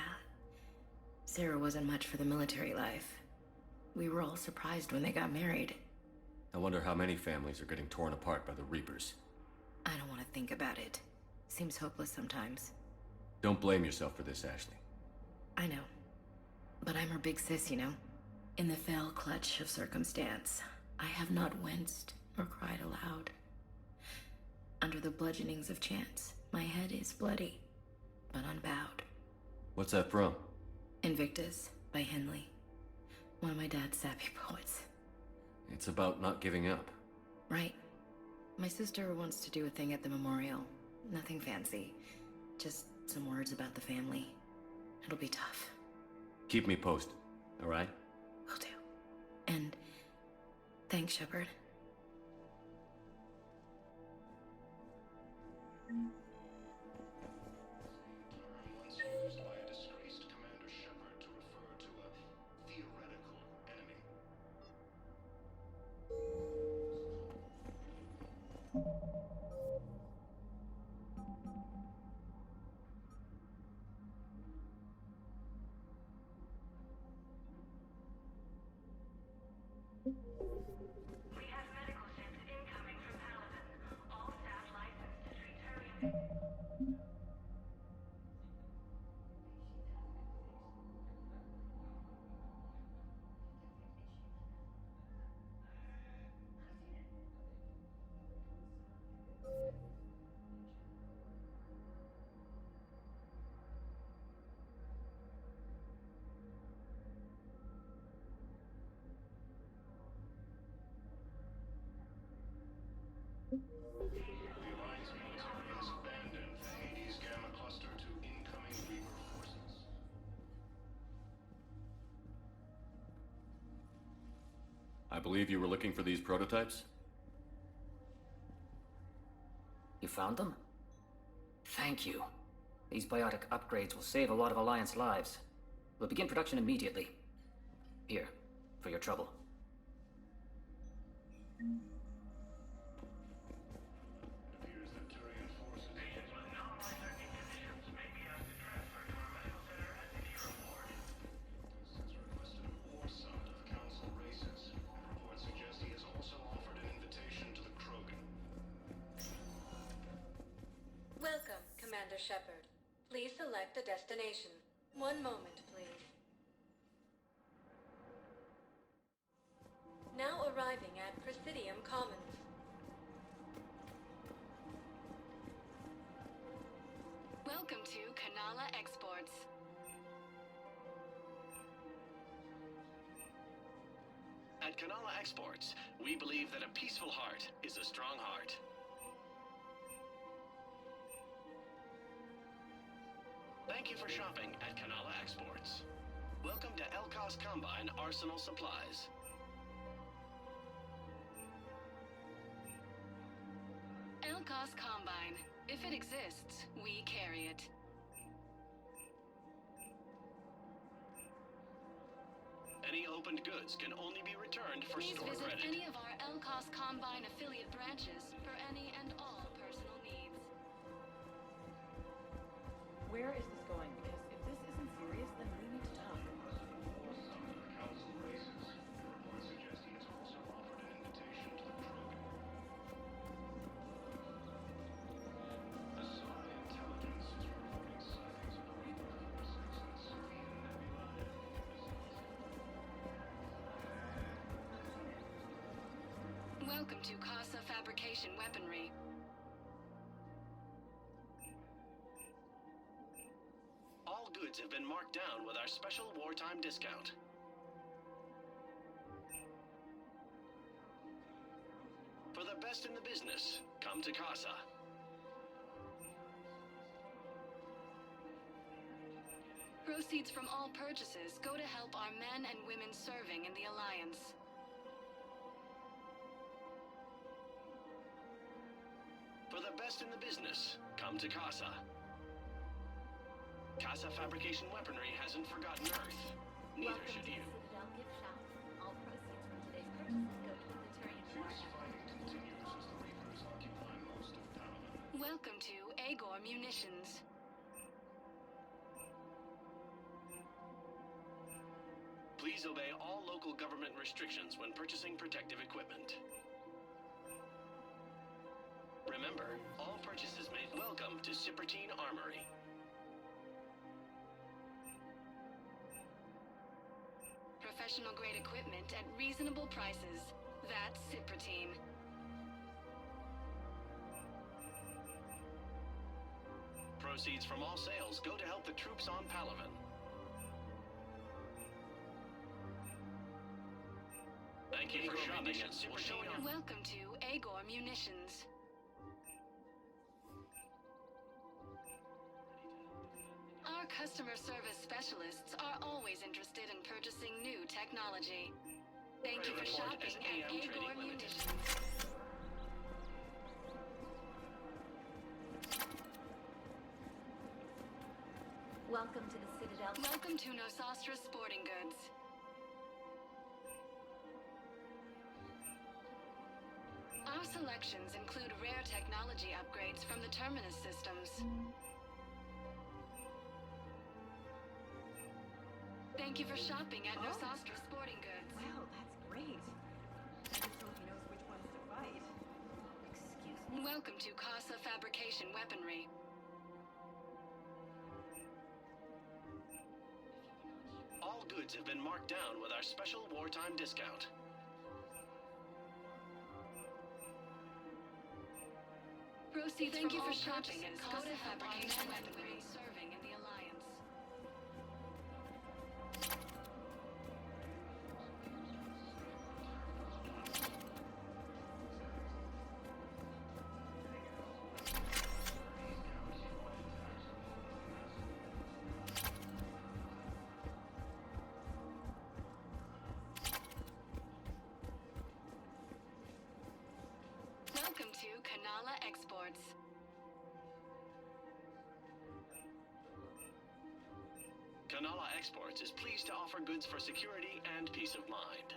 [SPEAKER 4] Sarah wasn't much for the military life. We were all surprised when they got married.
[SPEAKER 3] I wonder how many families are getting torn apart by the Reapers.
[SPEAKER 4] I don't want to think about it. Seems hopeless sometimes.
[SPEAKER 3] Don't blame yourself for this, Ashley.
[SPEAKER 4] I know. But I'm her big sis, you know? In the fell clutch of circumstance, I have not winced or cried aloud. Under the bludgeonings of chance, my head is bloody, but unbowed.
[SPEAKER 3] What's that from?
[SPEAKER 4] Invictus by Henley. One of my dad's sappy poets.
[SPEAKER 3] It's about not giving up.
[SPEAKER 4] Right. My sister wants to do a thing at the memorial. Nothing fancy. Just some words about the family. It'll be tough.
[SPEAKER 3] Keep me posted, all right?
[SPEAKER 4] Will do. And thanks, Shepard.
[SPEAKER 17] Once used by a disgraced Commander Shepard to refer to a theoretical enemy.
[SPEAKER 18] We have medical ships incoming from Paladin. All staff licensed to treat Turian.
[SPEAKER 3] I believe you were looking for these prototypes?
[SPEAKER 7] You found them? Thank you. These biotic upgrades will save a lot of Alliance lives. We'll begin production immediately. Here, for your trouble.
[SPEAKER 18] Welcome, Commander Shepard. Please select a destination. One moment, please. Now arriving at Presidium Commons.
[SPEAKER 4] Welcome to Canala Exports.
[SPEAKER 22] At Canala Exports, we believe that a peaceful heart is a strong heart. Thank you for shopping at Canala Exports. Welcome to Elcos Combine Arsenal Supplies.
[SPEAKER 4] Elcos Combine. If it exists, we carry it.
[SPEAKER 22] Any opened goods can only be returned for
[SPEAKER 4] Please
[SPEAKER 22] store
[SPEAKER 4] visit
[SPEAKER 22] credit.
[SPEAKER 4] any of our Elcos Combine affiliate branches for any and all personal needs.
[SPEAKER 2] Where is this going? Because if this isn't serious, then we need to talk.
[SPEAKER 4] Welcome to Casa Fabrication Weaponry.
[SPEAKER 22] All goods have been marked down with our special wartime discount. For the best in the business, come to Casa.
[SPEAKER 4] Proceeds from all purchases go to help our men and women serving in the Alliance.
[SPEAKER 22] For the best in the business, come to Casa. Casa Fabrication Weaponry hasn't forgotten Earth. Neither should you.
[SPEAKER 9] Citadel gift shop. All proceeds from today's purchases go to the
[SPEAKER 4] Welcome to Agor Munitions.
[SPEAKER 22] Please obey all local government restrictions when purchasing protective equipment. Remember, all purchases made. Welcome to Cipertine Armory.
[SPEAKER 4] Professional grade equipment at reasonable prices. That's Cipertine.
[SPEAKER 22] Proceeds from all sales go to help the troops on Palaven. Thank you for shopping at Cipertine.
[SPEAKER 4] Welcome to Agor Munitions. Our customer service specialists are always interested in purchasing new technology. Thank you for shopping at Agor Munitions.
[SPEAKER 9] Welcome to the Citadel.
[SPEAKER 4] Welcome to Nosastra Sporting Goods. Our selections include rare technology upgrades from the Terminus systems. Thank you for shopping at Nosastra Sporting Goods.
[SPEAKER 2] Wow, that's great. I just hope he knows which ones to fight. Excuse me.
[SPEAKER 4] Welcome to Casa Fabrication Weaponry.
[SPEAKER 22] All goods have been marked down with our special wartime discount.
[SPEAKER 4] Proceeds Thank you for shopping at Casa Fabrication Weaponry, serving in the Alliance.
[SPEAKER 18] Canala Exports.
[SPEAKER 22] Canala Exports is pleased to offer goods for security and peace of mind.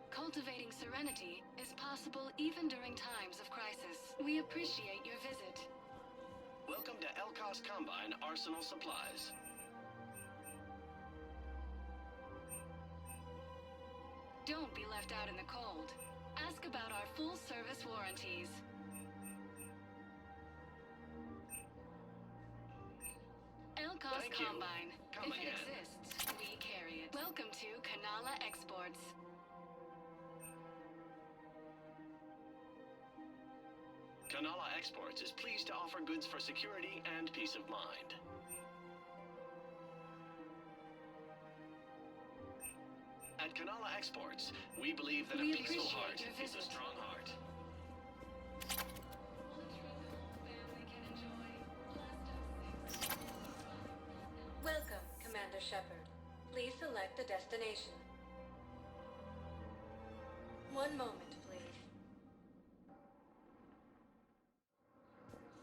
[SPEAKER 18] Cultivating serenity is possible even during times of crisis. We appreciate your visit.
[SPEAKER 22] Welcome to Elkos Combine Arsenal Supplies.
[SPEAKER 18] Don't be left out in the cold. Ask about our full-service warranties. Elkos
[SPEAKER 22] Thank you.
[SPEAKER 18] Combine.
[SPEAKER 22] Come
[SPEAKER 18] If
[SPEAKER 22] again.
[SPEAKER 18] it exists, we carry it. Welcome to Canala Exports.
[SPEAKER 22] Canala Exports is pleased to offer goods for security and peace of mind. At Canala Exports, we believe that
[SPEAKER 18] We
[SPEAKER 22] a peaceful
[SPEAKER 18] appreciate
[SPEAKER 22] heart
[SPEAKER 18] your
[SPEAKER 22] is a
[SPEAKER 18] visit.
[SPEAKER 22] strong heart.
[SPEAKER 18] Welcome, Commander Shepard. Please select a destination. One moment, please.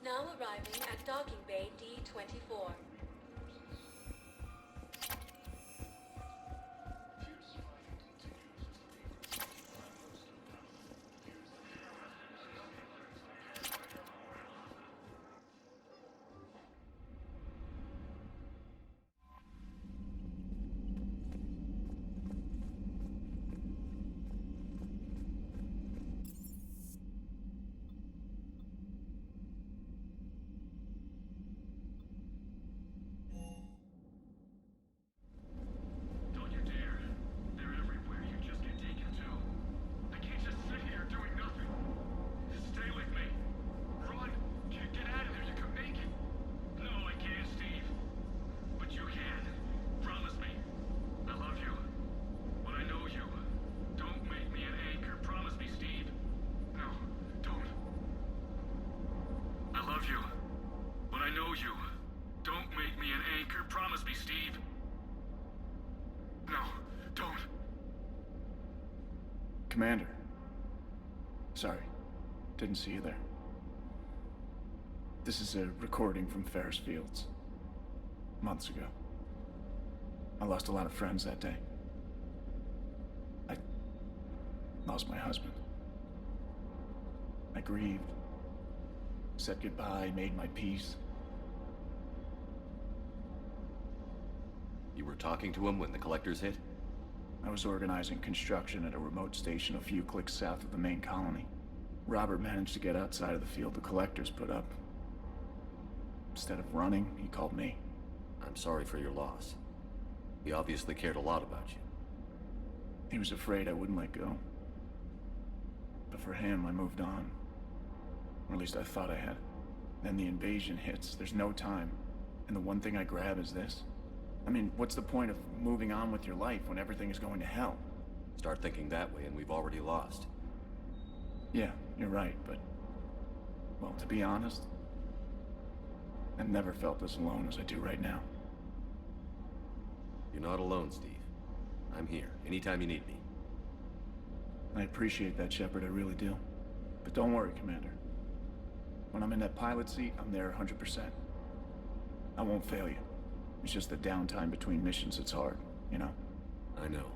[SPEAKER 18] Now arriving at Docking Bay D-24.
[SPEAKER 5] Don't you dare. They're everywhere. You just get taken to. I can't just sit here doing nothing. Stay with me. Run. Get out of there. You can make it. No, I can't, Steve. But you can. Promise me. I love you. But I know you. Don't make me an anchor. Promise me, Steve. No, don't. I love you. But I know you. Don't make me an anchor. Promise me, Steve. No, don't.
[SPEAKER 6] Commander. Sorry. Didn't see you there. This is a recording from Ferris Fields. Months ago. I lost a lot of friends that day. I lost my husband. I grieved. Said goodbye, made my peace.
[SPEAKER 3] You were talking to him when the collectors hit?
[SPEAKER 6] I was organizing construction at a remote station a few clicks south of the main colony. Robert managed to get outside of the field the collectors put up. Instead of running, he called me.
[SPEAKER 3] I'm sorry for your loss. He obviously cared a lot about you.
[SPEAKER 6] He was afraid I wouldn't let go. But for him, I moved on. Or at least I thought I had. Then the invasion hits, there's no time. And the one thing I grab is this. I mean, what's the point of moving on with your life when everything is going to hell?
[SPEAKER 3] Start thinking that way and we've already lost.
[SPEAKER 6] Yeah, you're right, but... well, to be honest, I've never felt as alone as I do right now.
[SPEAKER 3] You're not alone, Steve. I'm here, anytime you need me.
[SPEAKER 6] I appreciate that, Shepard, I really do. But don't worry, Commander. When I'm in that pilot seat, I'm there 100%. I won't fail you. It's just the downtime between missions that's hard, you know?
[SPEAKER 3] I know.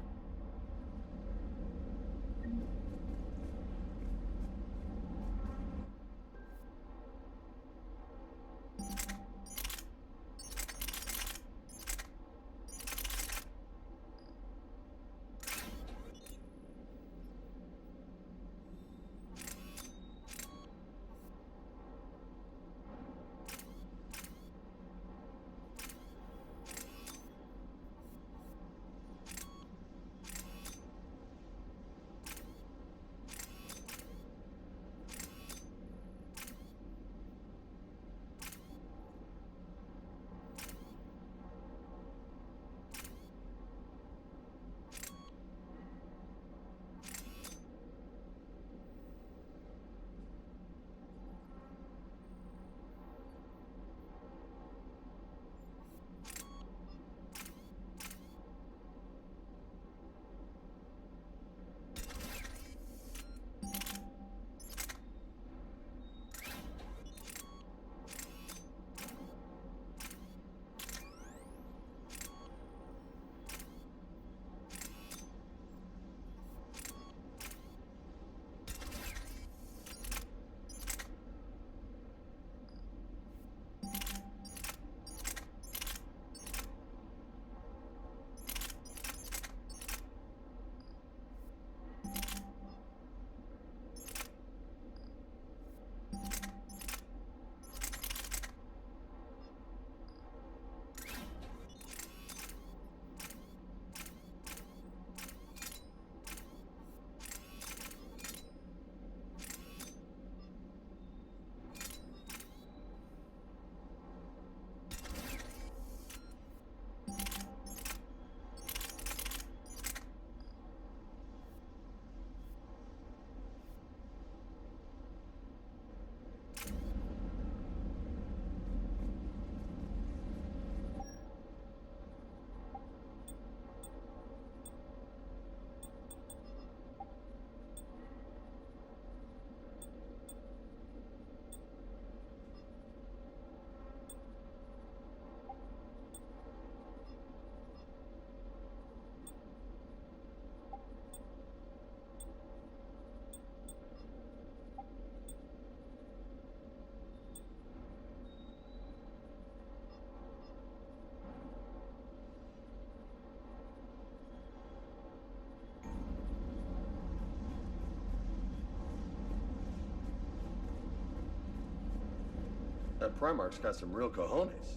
[SPEAKER 10] That Primarch's got some real cojones.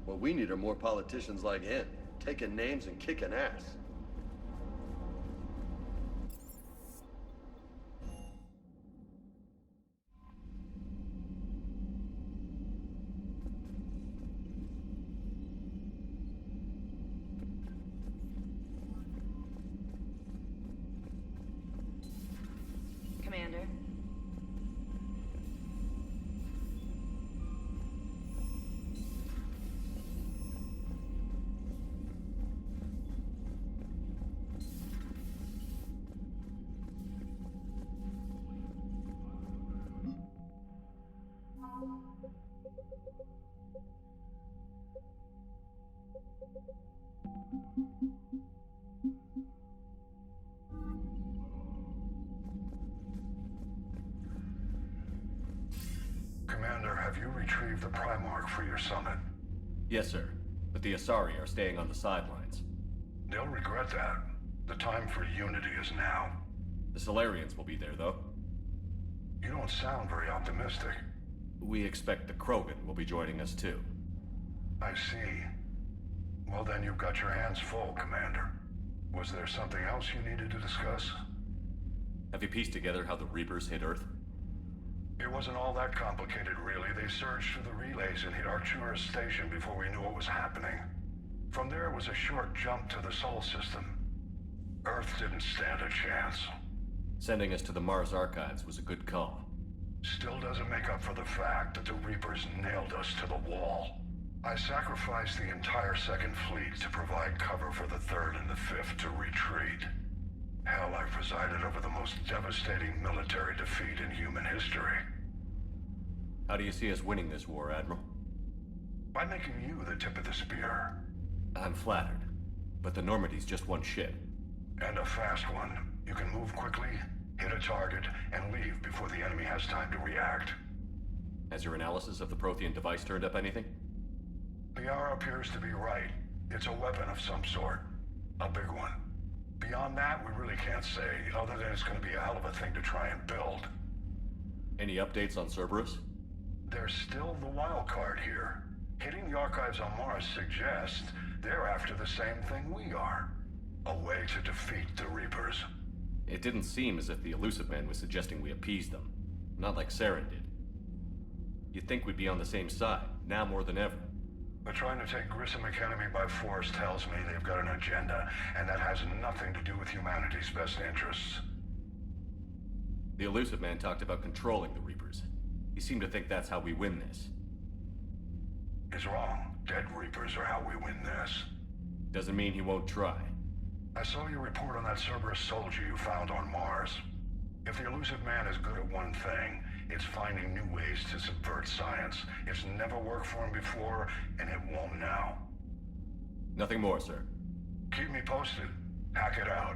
[SPEAKER 10] What we need are more politicians like him, taking names and kicking ass.
[SPEAKER 4] Commander.
[SPEAKER 12] Commander, have you retrieved the Primarch for your summit?
[SPEAKER 3] Yes, sir. But the Asari are staying on the sidelines.
[SPEAKER 12] They'll regret that. The time for unity is now.
[SPEAKER 3] The Solarians will be there, though.
[SPEAKER 12] You don't sound very optimistic.
[SPEAKER 3] We expect the Krogan will be joining us, too.
[SPEAKER 12] I see. Well, then you've got your hands full, Commander. Was there something else you needed to discuss?
[SPEAKER 3] Have you pieced together how the Reapers hit Earth?
[SPEAKER 12] It wasn't all that complicated, really. They surged through the relays and hit Artura's station before we knew what was happening. From there, it was a short jump to the Sol system. Earth didn't stand a chance.
[SPEAKER 3] Sending us to the Mars Archives was a good call.
[SPEAKER 12] Still doesn't make up for the fact that the Reapers nailed us to the wall. I sacrificed the entire Second Fleet to provide cover for the Third and the Fifth to retreat. Hell, I presided over the most devastating military defeat in human history.
[SPEAKER 3] How do you see us winning this war, Admiral?
[SPEAKER 12] By making you the tip of the spear.
[SPEAKER 3] I'm flattered, but the Normandy's just one ship.
[SPEAKER 12] And a fast one. You can move quickly, hit a target, and leave before the enemy has time to react.
[SPEAKER 3] Has your analysis of the Prothean device turned up anything?
[SPEAKER 12] The R appears to be right. It's a weapon of some sort. A big one. Beyond that, we really can't say, other than it's going to be a hell of a thing to try and build.
[SPEAKER 3] Any updates on Cerberus?
[SPEAKER 12] There's still the wild card here. Hitting the archives on Mars suggests they're after the same thing we are. A way to defeat the Reapers.
[SPEAKER 3] It didn't seem as if the Elusive Man was suggesting we appease them. Not like Saren did. You'd think we'd be on the same side, now more than ever.
[SPEAKER 12] But trying to take Grissom Academy by force tells me they've got an agenda, and that has nothing to do with humanity's best interests.
[SPEAKER 3] The Elusive Man talked about controlling the Reapers. He seemed to think that's how we win this.
[SPEAKER 12] He's wrong. Dead Reapers are how we win this.
[SPEAKER 3] Doesn't mean he won't try.
[SPEAKER 12] I saw your report on that Cerberus soldier you found on Mars. If the Elusive Man is good at one thing, it's finding new ways to subvert science. It's never worked for him before, and it won't now.
[SPEAKER 3] Nothing more, sir.
[SPEAKER 12] Keep me posted. Hack it out.